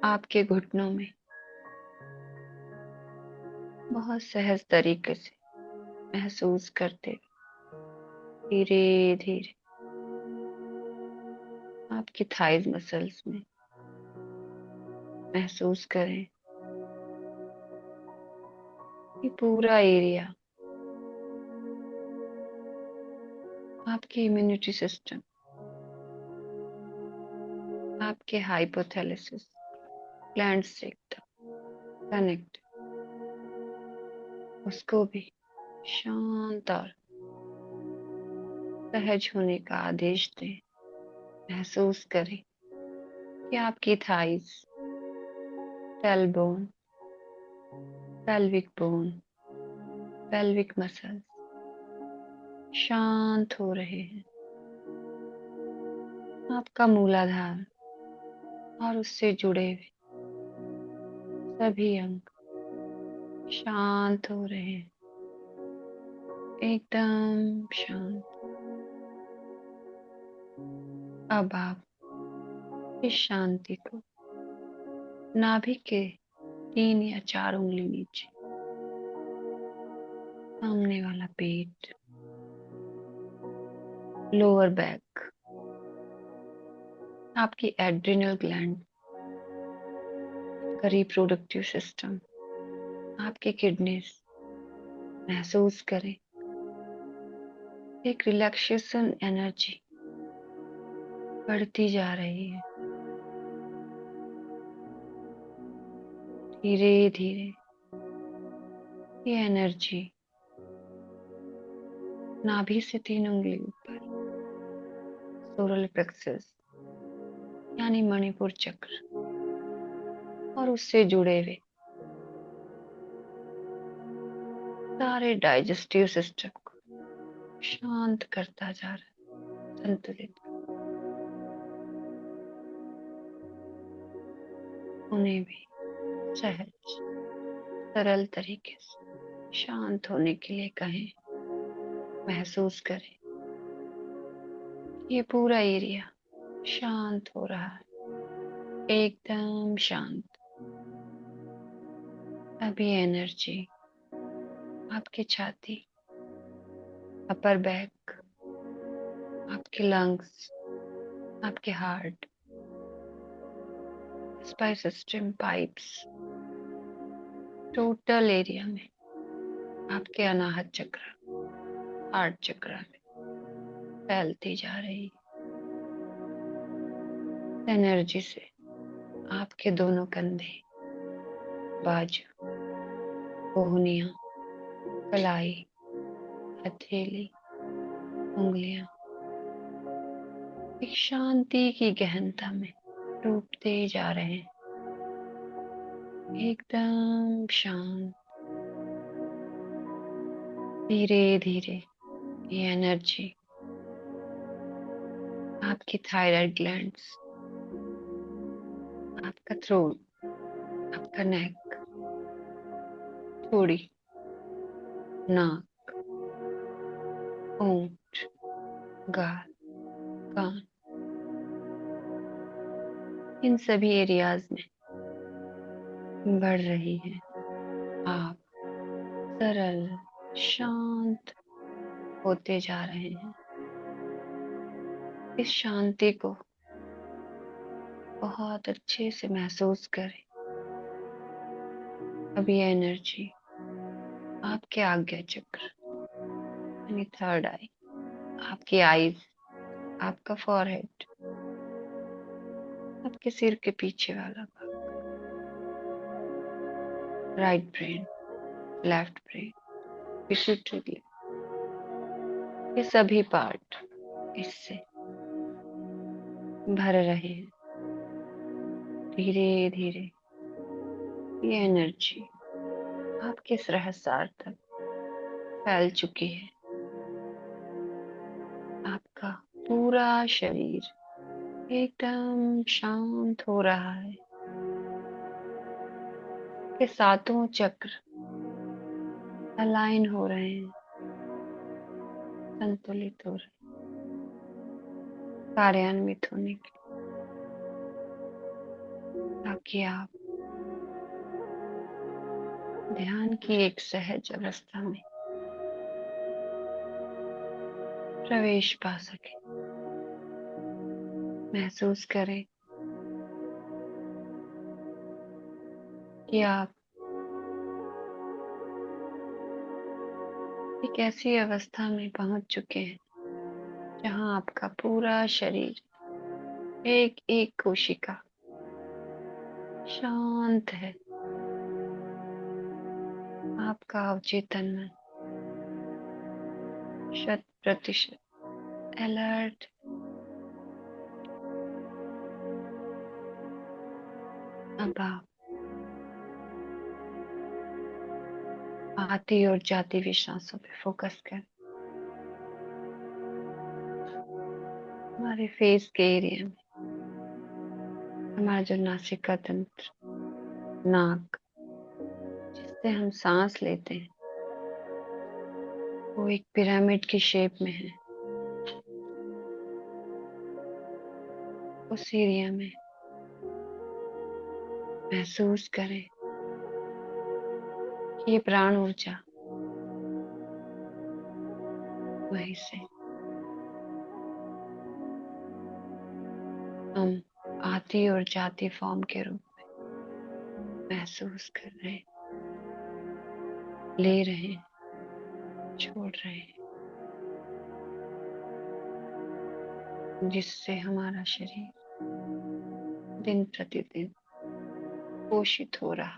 आपके घुटनों में बहुत सहज तरीके से महसूस करते हुए धीरे धीरे आपकी थाइज मसल्स में महसूस करें कि पूरा एरिया आपके इम्यूनिटी सिस्टम, आपके हाइपोथैलेमस ग्लैंड से एकदम कनेक्ट, उसको भी शांत और सहज होने का आदेश दें। महसूस करें कि आपकी thighs, tailbone, pelvic bone, pelvic muscles शांत हो रहे हैं। आपका मूलाधार और उससे जुड़े हुए सभी अंग शांत हो रहे हैं, एकदम शांत। अब आप इस शांति को नाभि के 3 या 4 उंगली नीचे, सामने वाला पेट, लोअर बैक, आपकी एड्रिनल ग्लैंड, आपका रिप्रोडक्टिव सिस्टम, आपके किडनीज महसूस करें। एक रिलैक्सेशन एनर्जी बढ़ती जा रही है। धीरे धीरे ये एनर्जी नाभि से 3 उंगली ऊपर, सोलर प्लेक्सस यानी मणिपुर चक्र और उससे जुड़े हुए सारे डाइजेस्टिव सिस्टम को शांत करता जा रहा है, संतुलित। उन्हें भी सहज, सरल तरीके से शांत होने के लिए कहें। महसूस करें ये पूरा एरिया शांत हो रहा है, एकदम शांत। अभी एनर्जी आपके छाती, अपर बैक, आपके लंग्स, आपके heart, spice system, pipes, total area में, आपके अनाहत चक्र, हार्ट चक्र में फैलती जा रही एनर्जी से आपके दोनों कंधे, बाजू, कोहनियां, कलाई, हथेली, उंगलियां एक शांति की गहनता में डूबते जा रहे हैं, एकदम शांत। धीरे धीरे ये एनर्जी आपकी थायराइड ग्लैंड्स, आपका थ्रोट, आपका नेक, थोड़ी, नाक, होंठ, गाल, कान, इन सभी एरियाज में बढ़ रही है। आप सरल, शांत होते जा रहे हैं। इस शांति को बहुत अच्छे से महसूस करें। अब ये एनर्जी आपके आज्ञा चक्र यानी थर्ड आई, आपकी आईज, आपका फॉरहेड, आपके सिर के पीछे वाला भाग, right brain, left brain, pituitary, ये सभी पार्ट इससे भर रहे हैं। धीरे धीरे ये एनर्जी आपके सहस्रार तक फैल चुकी है। आपका पूरा शरीर एकदम शांत हो रहा है। के सातों चक्र अलाइन हो रहे हैं, संतुलित हो रहे हैं, कार्यान्वित होने के लिए, ताकि आप ध्यान की एक सहज अवस्था में प्रवेश पा सके। महसूस करें कि आप एक ऐसी अवस्था में पहुंच चुके हैं जहां आपका पूरा शरीर, एक एक कोशिका शांत है। आपका अवचेतन मन 100% अलर्ट। अब आप आती और जाती हुई सांसों पे फोकस करें। हमारे फेस के एरिया में हमारा जो नासिका तंत्र, नाक, जिससे हम सांस लेते हैं, वो एक पिरामिड की शेप में है। उस एरिया में महसूस करें कि ये प्राण ऊर्जा वहीं से हम आती और जाती फॉर्म के रूप में महसूस कर रहे हैं, ले रहे हैं, छोड़ रहे हैं, जिससे हमारा शरीर दिन प्रतिदिन पोषित हो रहा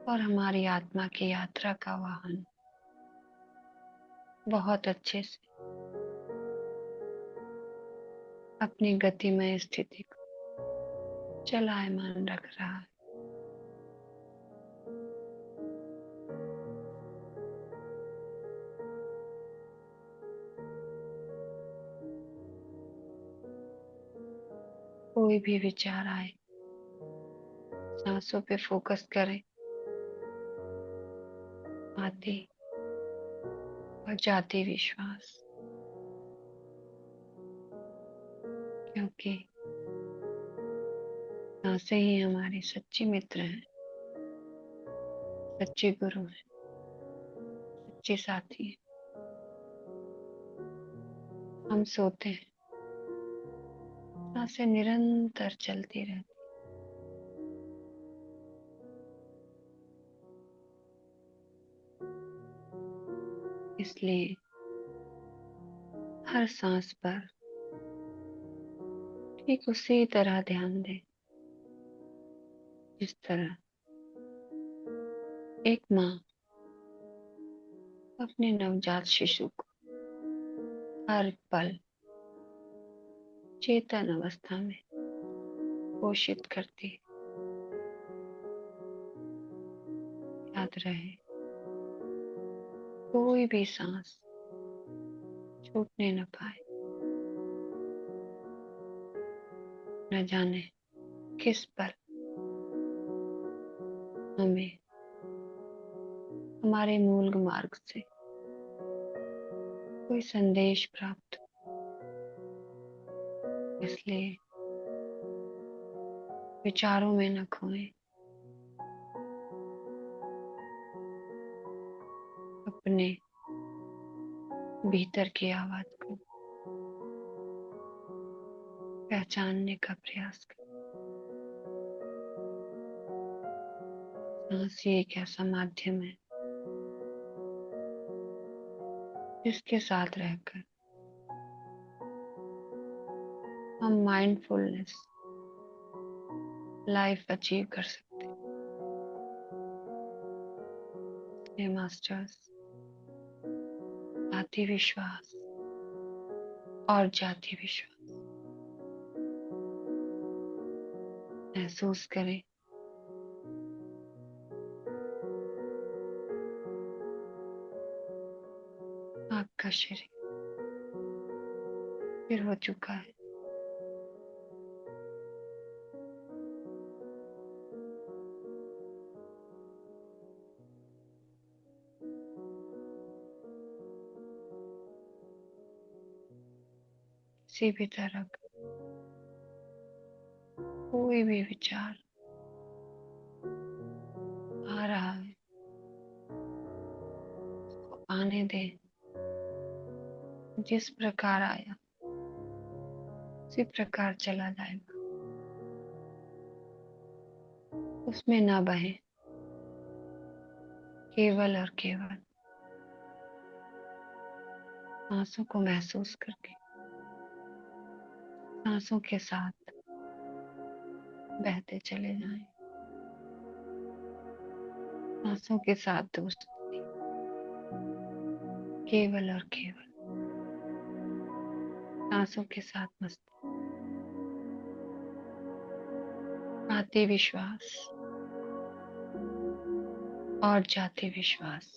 और हमारी आत्मा की यात्रा का वाहन बहुत अच्छे से अपनी गतिमय स्थिति को चलायमान रख रहा है। कोई भी विचार आए, सांसों पे फोकस करें। आती और जाती विश्वास, क्योंकि सांसें ही हमारी सच्ची मित्र हैं, सच्चे गुरु हैं, सच्चे साथी हैं। हम सोते हैं, सांसें निरंतर चलती रहती। इसलिए हर सांस पर ठीक उसी तरह ध्यान दें जिस तरह एक माँ अपने नवजात शिशु को हर पल चेतन अवस्था में पोषित करती है। याद रहे, कोई भी सांस छूटने न पाए। न जाने किस पल हमें हमारे मूल मार्ग से कोई संदेश प्राप्त हो। इसलिए विचारों में न खोएं, अपने भीतर की आवाज को पहचानने का प्रयास करें। सांस ही एक ऐसा माध्यम है जिसके साथ रहकर हम माइंडफुलनेस लाइफ अचीव कर सकते हैं। ये मास्टर्स जाति विश्वास और जाति विश्वास महसूस करें। आपका शरीर फिर हो चुका है। किसी भी तरह का कोई भी विचार आ रहा है उसको आने दें। जिस प्रकार आया उसी प्रकार चला जाएगा। उसमें ना बहे, केवल और केवल सांसों को महसूस करके सांसों के साथ बहते चले जाएं। सांसों के साथ दोस्ती, केवल और केवल सांसों के साथ मस्ती। जाति विश्वास और जाति विश्वास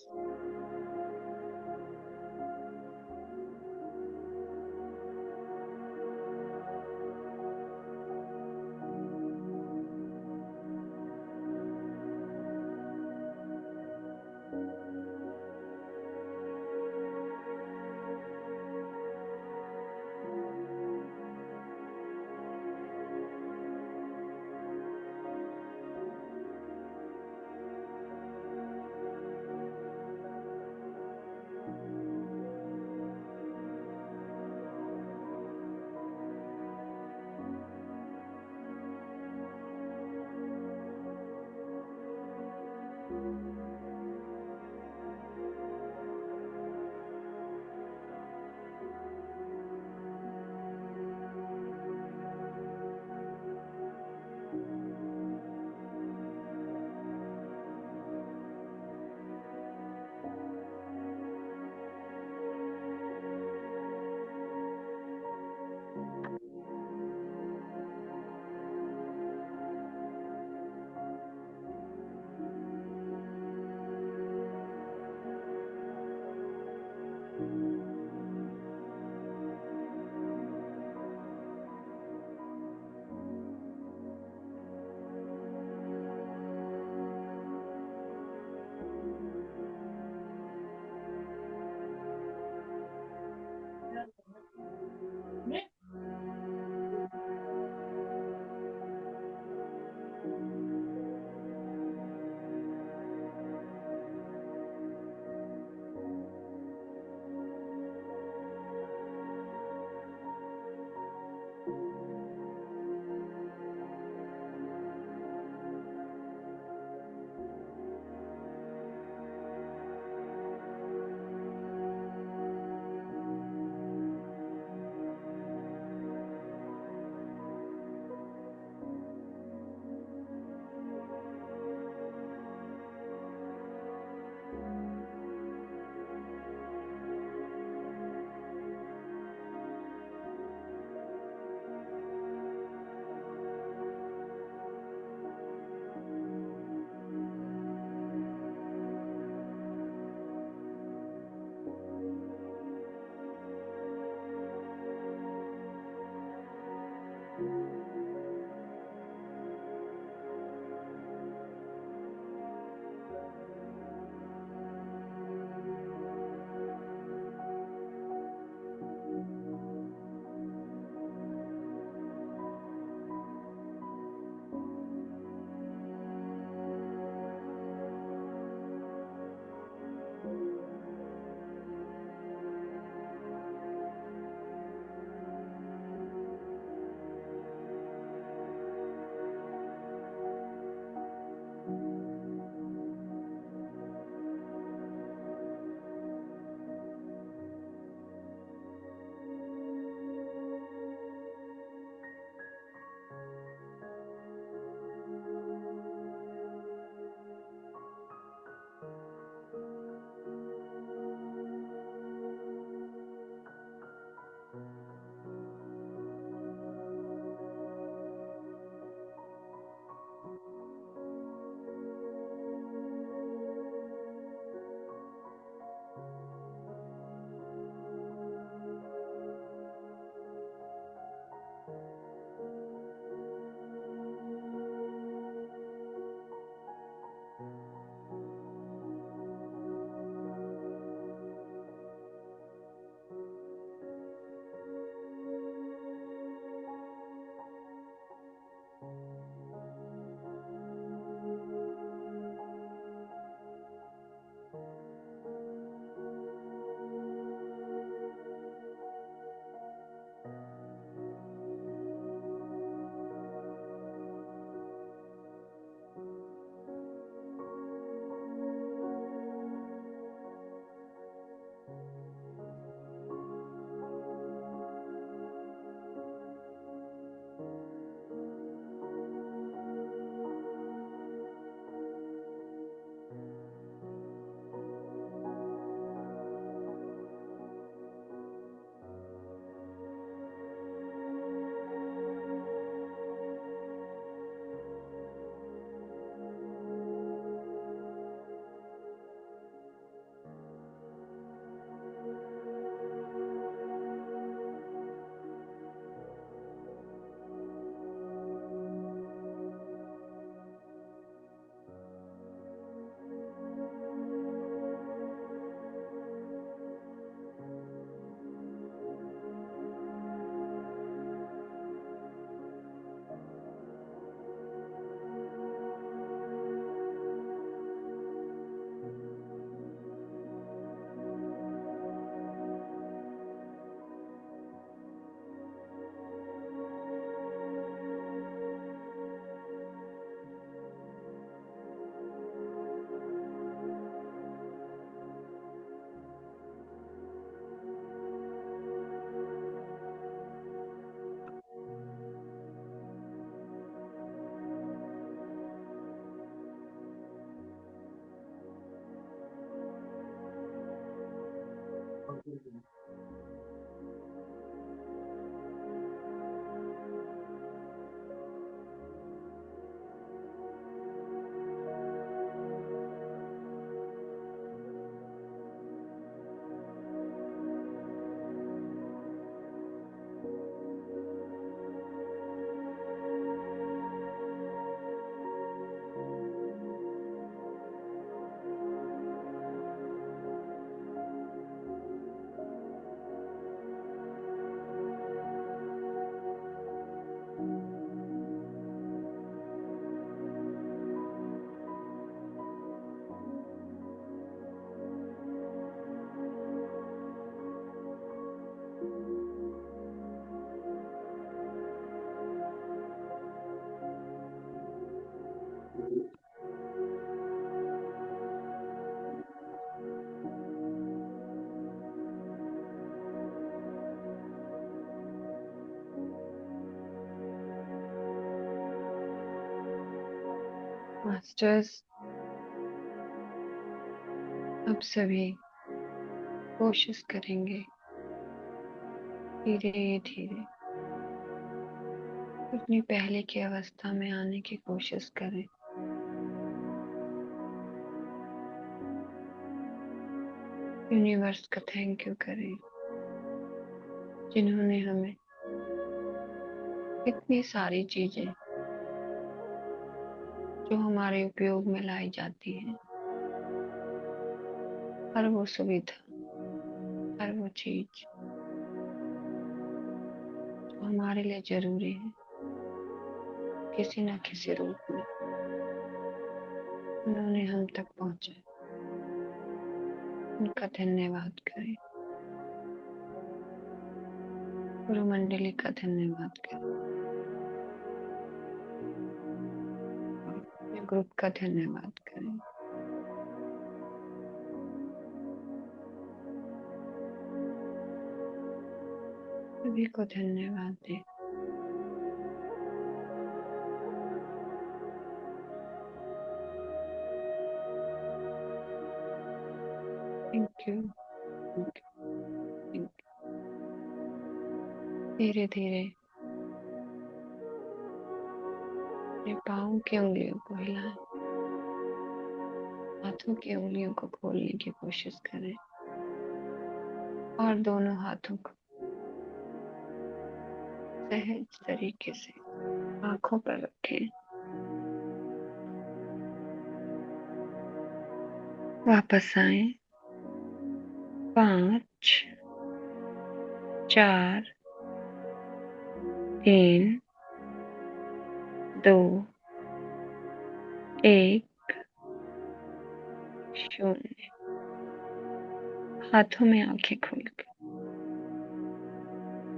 मास्टर्स, अब सभी कोशिश करेंगे धीरे धीरे अपनी पहले की अवस्था में आने की कोशिश करें। यूनिवर्स का थैंक यू करें जिन्होंने हमें इतनी सारी चीजें जो हमारे उपयोग में लाई जाती हैं, हर वो सुविधा, हर वो चीज जो हमारे लिए जरूरी है, किसी न किसी रूप में उन्होंने हम तक पहुंचाया। उनका धन्यवाद करें, गुरु मंडली का धन्यवाद करें, अपने ग्रुप का धन्यवाद करें। सभी को धन्यवाद दें। Thank you, thank you. धीरे धीरे अपने पाँव की उंगलियों को हिलाएं, हाथों की उंगलियों को खोलने की कोशिश करें और दोनों हाथों को सहज तरीके से आंखों पर रखें। वापस आए। 5, 4, 3, 2, 1, 0। हाथों में आंखें खोल कर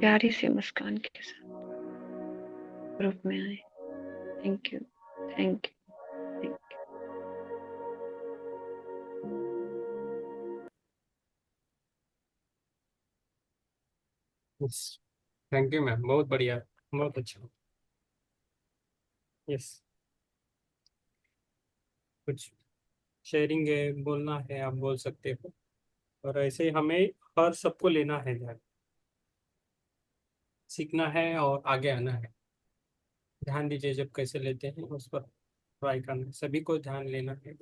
प्यारी सी मुस्कान के साथ ग्रुप में आए। Thank you, thank you, thank you. Thank you ma'am, बहुत बढ़िया, बहुत अच्छा। यस, कुछ शेयरिंग है, बोलना है, आप बोल सकते हो। और ऐसे ही हमें हर सबको लेना है ध्यान, सीखना है और आगे आना है। ध्यान दीजिए जब कैसे लेते हैं उस पर ट्राई करना है। सभी को ध्यान लेना है।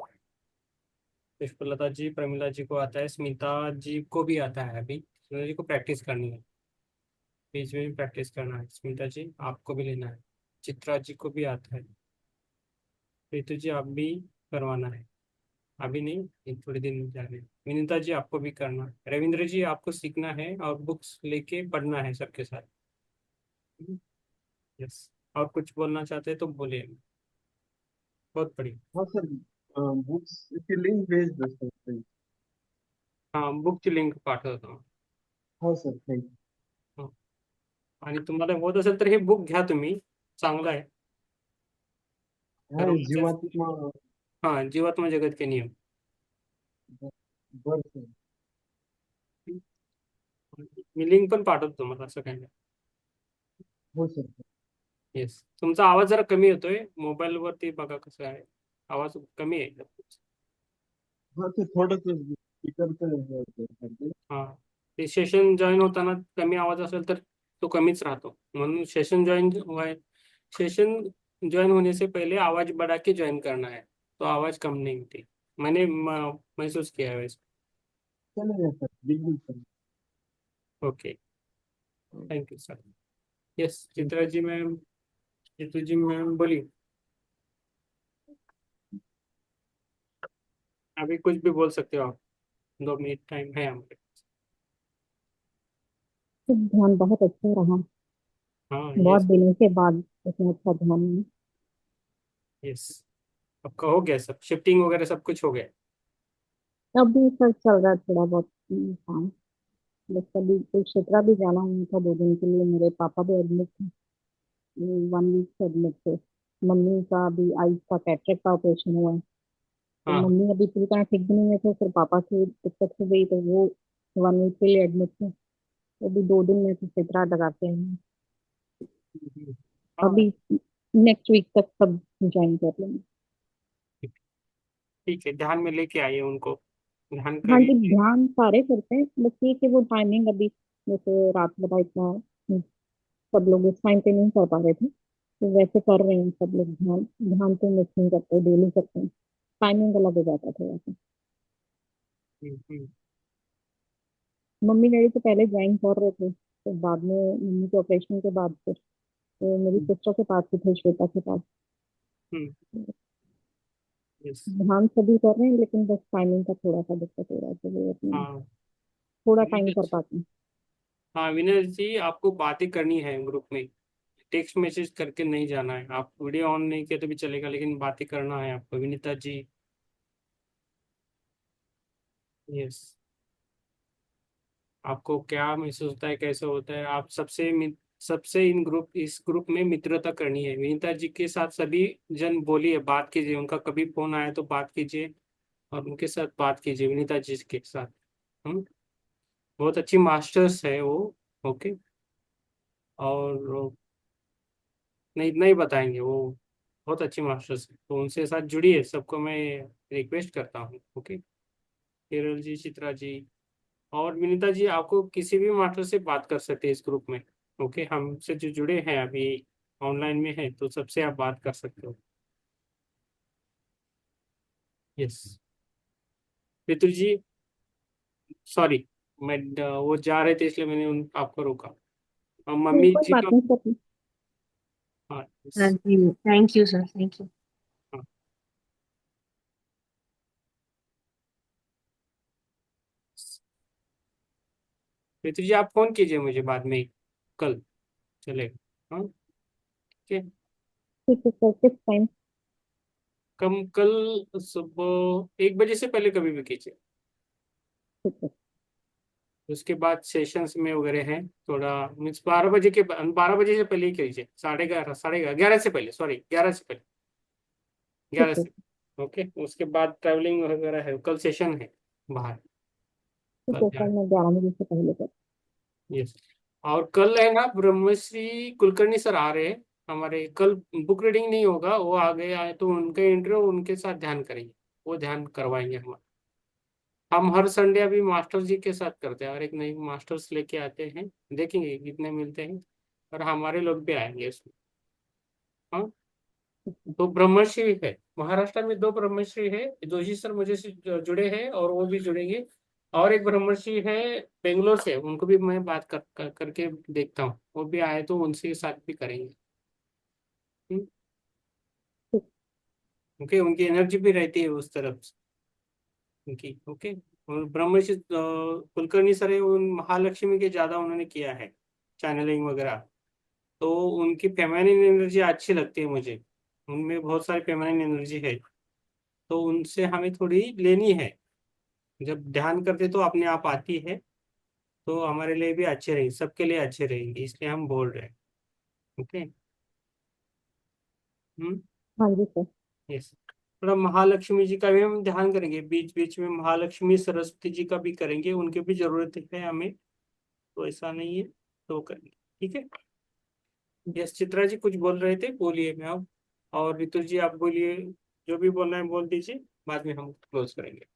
पुष्पलता जी, प्रमिला जी को आता है, स्मिता जी को भी आता है। अभी स्मिता जी को प्रैक्टिस करनी है, बीच में भी प्रैक्टिस करना है। स्मिता जी आपको भी लेना है। चित्रा जी को भी आता है। रितु जी आप भी करवाना है, अभी नहीं, एक थोड़ी दिन में जाने। विनीता जी आपको भी करना है। रविंद्र जी आपको सीखना है और बुक्स लेके पढ़ना है सबके साथ। यस, और कुछ बोलना चाहते हैं तो बोलिए। बहुत बढ़िया। हाँ सर, बुक्स की लिंक भेज दो सर please। हाँ, बुकची लिंक पाठवतो। हाँ सर, थँक यू। हं. आणि तुम्हाला होत असेल तर हे बुक घ्या तुम्ही, चांगलं आहे। हाँ, ये रोजच जीवात्मा। हाँ, जीवात्मा जगत के नियम। बरं सर। मी लिंक पण पाठवतो तुम्हाला, असं काही नाही। हो सर। येस, तुमचा आवाज जरा कमी येतोय, मोबाईल वरती बघा कसं आहे, आवाज कमी आहे। हाँ, तो थोडंसं स्पीकरचं हे होतं सर ते. हाँ, ते सेशन जॉईन होताना कमी आवाज असेल तर तो कमीच राहतो, म्हणून सेशन ज्वाइन होने से पहले आवाज बढ़ा के ज्वाइन करना है, तो आवाज कम नहीं होती। मैंने महसूस किया है वैसे। चलेगा सर, बिल्कुल sir. Okay, thank you sir. Yes, Chitra ji ma'am, Jitu ji ma'am बोलिए, अभी कुछ भी बोल सकते हो आप, 2 मिनट टाइम है हमारे। तो ध्यान बहुत अच्छा रहा। हाँ, बहुत यस। दिनों के बाद इतना अच्छा ध्यान। यस, आपका हो गया सब, शिफ्टिंग वगैरह सब कुछ हो गया? अभी सर चल रहा है थोड़ा बहुत काम। बस अभी कुरुक्षेत्र भी जाना हुआ था 2 दिन के लिए। मेरे पापा भी एडमिट थे, 1 वीक से एडमिट थे। मम्मी का भी आई का कैटरेक्ट का ऑपरेशन हुआ है। तो हाँ। मम्मी अभी पूरी तरह ठीक भी नहीं है, तो फिर पापा की दिक्कत हो गई, तो वो 1 वीक के लिए एडमिट थे। तो अभी 2 दिन में कुरुक्षेत्र लगाते हैं। हाँ, अभी नेक्स्ट वीक तक सब ज्वाइन कर लेंगे। ठीक है, ध्यान में लेके आइए उनको, ध्यान हाँ जी, करिए। ध्यान सारे करते हैं, बस ये कि वो टाइमिंग अभी जैसे रात बता इतना सब लोग इस टाइम पे नहीं कर पा रहे थे, तो वैसे कर रहे हैं सब लोग। ध्यान ध्यान तो मिस नहीं करते, डेली करते हैं। टाइमिंग अलग हो जाता है थोड़ा सा। हम्म, मम्मी डैडी तो पहले ज्वाइन कर रहे थे, तो बाद में मम्मी के ऑपरेशन के बाद फिर तो मेरी हम्म, सिस्टर के पास ही थे, श्वेता के पास। हम्म, यस। ध्यान सभी कर रहे हैं, लेकिन बस टाइमिंग का थोड़ा सा दिक्कत हो रहा है, तो वो अपना हाँ, थोड़ा टाइम कर विनय पाते हैं। हाँ, विनय जी, आपको बातें करनी है ग्रुप में, टेक्स्ट मैसेज करके नहीं जाना है। आप वीडियो ऑन नहीं किया तो भी चलेगा, लेकिन बातें करना है आपको, विनीता जी। यस, आपको क्या महसूस होता है, कैसे होता है, आप सबसे इस ग्रुप में मित्रता करनी है। विनीता जी के साथ सभी जन बोलिए, बात कीजिए, उनका कभी फोन आया तो बात कीजिए, और उनके साथ बात कीजिए, विनीता जी के साथ। हम बहुत अच्छी मास्टर्स है वो। ओके, और नहीं नहीं बताएंगे वो, बहुत अच्छी मास्टर्स है, तो उनसे साथ जुड़िए, सबको मैं रिक्वेस्ट करता हूँ। ओके, केरल जी, चित्रा जी और विनीता जी, आपको किसी भी मास्टर से बात कर सकते हैं इस ग्रुप में। ओके, हमसे जो जुड़े हैं अभी ऑनलाइन में है, तो सबसे आप बात कर सकते हो। यस, ऋतु जी, सॉरी, मैं वो जा रहे थे इसलिए मैंने आपको रोका। और मम्मी कोई जी बात का। नहीं सर। हाँ, हाँ yes, जी, thank you sir, thank you. हाँ। ऋतु जी, आप फोन कीजिए मुझे बाद में, कल चलेगा? हाँ, ठीक है। ठीक है सर, किस टाइम? कल सुबह 1 बजे से पहले कभी भी कीजिए। ठीक है। उसके बाद सेशंस में वगैरह हैं, थोड़ा मीन्स 12 बजे से पहले ही कीजिए, 11:30, 11:30 से पहले, सॉरी 11 से पहले, ठीक 11 है। से। ओके, उसके बाद ट्रैवलिंग वगैरह है, कल सेशन है बाहर, ठीक कल है सर, जाना। मैं 11 बजे से पहले कर। यस, और कल है ना, ब्रह्मश्री कुलकर्णी सर आ रहे हैं हमारे, कल बुक रीडिंग नहीं होगा, वो आ गए आए तो उनके इंटरव्यू उनके साथ ध्यान करेंगे, वो ध्यान करवाएंगे हम हर संडे अभी मास्टर जी के साथ करते हैं, और एक नई मास्टर्स लेके आते हैं, देखेंगे कितने मिलते हैं, और हमारे लोग भी आएंगे इसमें। हाँ, तो ब्रह्मश्री है महाराष्ट्र में, 2 ब्रह्मश्री है, जोशी सर मुझे से जुड़े हैं और वो भी जुड़ेंगे, और एक ब्रह्मश्री है बेंगलोर से, उनको भी मैं बात करके देखता हूँ, वो भी आए तो उनसे साथ भी करेंगे। ठीक। ओके, उनकी एनर्जी भी रहती है उस तरफ से उनकी। ओके, और ब्रह्मश्री कुलकर्णी सर है, उन महालक्ष्मी के ज्यादा उन्होंने किया है चैनलिंग वगैरह, तो उनकी फेमिनिन एनर्जी अच्छी लगती है मुझे, उनमें बहुत सारी फेमिनिन एनर्जी है, तो उनसे हमें थोड़ी लेनी है। जब ध्यान करते तो अपने आप आती है, तो हमारे लिए भी अच्छे रहेंगे, सबके लिए अच्छे रहेंगे, इसलिए हम बोल रहे हैं। ओके। हम्म। हाँ जी सर। यस, थोड़ा महालक्ष्मी जी का भी हम ध्यान करेंगे, बीच बीच में महालक्ष्मी सरस्वती जी का भी करेंगे, उनकी भी जरूरत है हमें, तो ऐसा नहीं है, तो करेंगे। ठीक है। यस, चित्रा जी कुछ बोल रहे थे, बोलिए मैं आप, और ऋतु जी आप बोलिए, जो भी बोलना है बोल दीजिए, बाद में हम क्लोज करेंगे।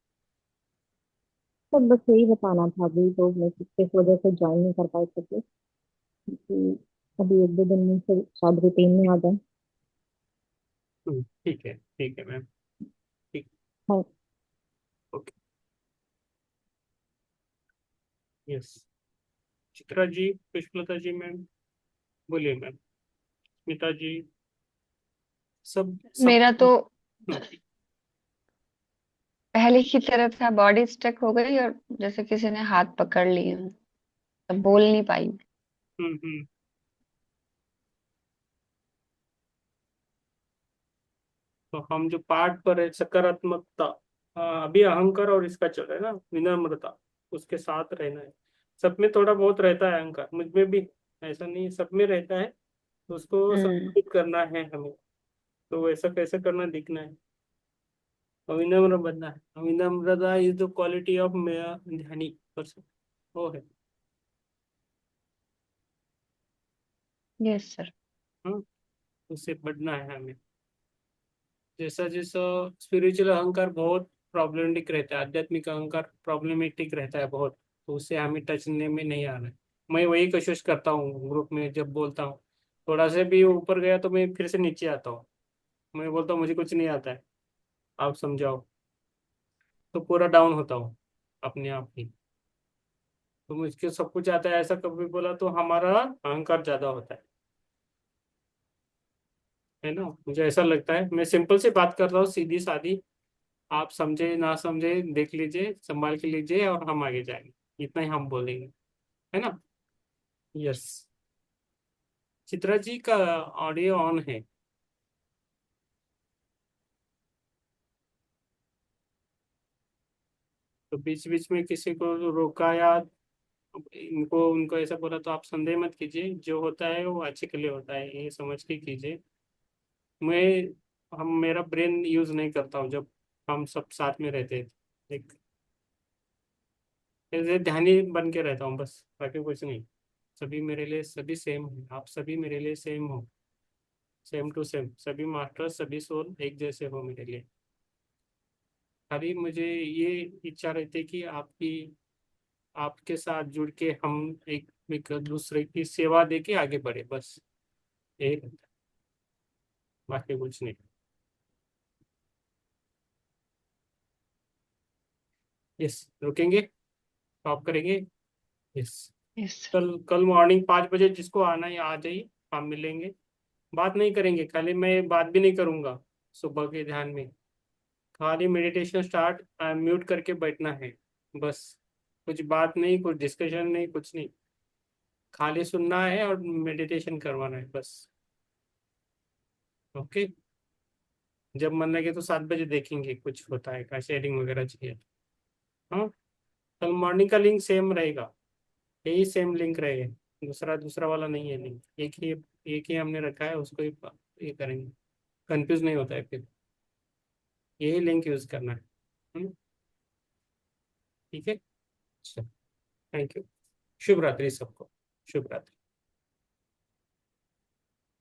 तो बस यही बताना था अभी, तो मैं किस वजह से ज्वाइन नहीं कर पाई थी, क्योंकि अभी एक दो दिन में फिर शायद रूटीन में आ जाए। ठीक है मैम। ठीक। हाँ। ओके। यस। चित्रा जी, पुष्पलता जी मैम, बोलिए मैम। स्मिता जी, सब सब। मेरा तो हम्म, पहले की तरह था, बॉडी स्टक हो गई और जैसे किसी ने हाथ पकड़ लिए हो, तब बोल नहीं पाई। हम्म। तो हम जो पाठ पर है सकारात्मकता, अभी अहंकार और इसका चल रहा है ना, विनम्रता, उसके साथ रहना है। सब में थोड़ा बहुत रहता है अहंकार, मुझ में भी, ऐसा नहीं, सब में रहता है। तो उसको हम्म। संतुलित करना है हमें। तो वैसा कैसे करना दिखना है, अविनम्र बनना है। अविनम्रता इज द क्वालिटी ऑफ ध्यानी पर्सन, वो है। Yes sir. हाँ, उससे बढ़ना है हमें। जैसा जैसा स्पिरिचुअल अहंकार बहुत प्रॉब्लमेटिक रहता है, आध्यात्मिक अहंकार प्रॉब्लमेटिक रहता है बहुत, तो उससे हमें टचने में नहीं आना है। मैं वही कोशिश करता हूँ ग्रुप में जब बोलता हूँ, थोड़ा से भी ऊपर गया तो मैं फिर से नीचे आता हूँ। मैं बोलता हूँ मुझे कुछ नहीं आता है, आप समझाओ। तो पूरा डाउन होता हूँ अपने आप ही। तो मुझके सब कुछ आता है ऐसा कभी बोला तो हमारा अहंकार ज्यादा होता है ना। मुझे ऐसा लगता है, मैं सिंपल से बात कर रहा हूँ, सीधी सादी। आप समझे ना समझे देख लीजिए, संभाल के लीजिए, और हम आगे जाएंगे, इतना ही हम बोलेंगे, है ना। यस। चित्रा जी का ऑडियो ऑन है। तो बीच बीच में किसी को रोका या इनको उनको ऐसा बोला तो आप संदेह मत कीजिए, जो होता है वो अच्छे के लिए होता है, ये समझ के कीजिए। मैं हम मेरा ब्रेन यूज नहीं करता हूँ जब हम सब साथ में रहते हैं। एक ऐसे ध्यानी बन के रहता हूँ बस, बाकी कुछ नहीं। सभी मेरे लिए सभी सेम है, आप सभी मेरे लिए सेम हो, सेम टू सेम, सभी मास्टर सभी सोल एक जैसे हो मेरे लिए। खाली मुझे ये इच्छा रहती है कि आपके साथ जुड़ के हम एक दूसरे की सेवा दे के आगे बढ़े, बस यही रहता है, बाकी कुछ नहीं। यस, रुकेंगे, स्टॉप करेंगे। यस। Yes sir. कल कल मॉर्निंग 5 बजे जिसको आना है आ जाइए, हम मिलेंगे। बात नहीं करेंगे, खाली मैं बात भी नहीं करूंगा सुबह के ध्यान में। खाली मेडिटेशन स्टार्ट, म्यूट करके बैठना है बस। कुछ बात नहीं, कुछ डिस्कशन नहीं, कुछ नहीं। खाली सुनना है और मेडिटेशन करवाना है बस। ओके। जब मन लगे तो 7 बजे देखेंगे कुछ होता है क्या, शेयरिंग वगैरह चाहिए। हाँ, कल मॉर्निंग का लिंक सेम रहेगा, यही सेम लिंक रहेगा। दूसरा दूसरा वाला नहीं है लिंक, एक ही हमने रखा है, उसको ही ये करेंगे। कंफ्यूज नहीं होता है फिर, यही लिंक यूज करना है। हम्म, ठीक है। Thank you. शुभ रात्रि सबको। शुभ रात्रि।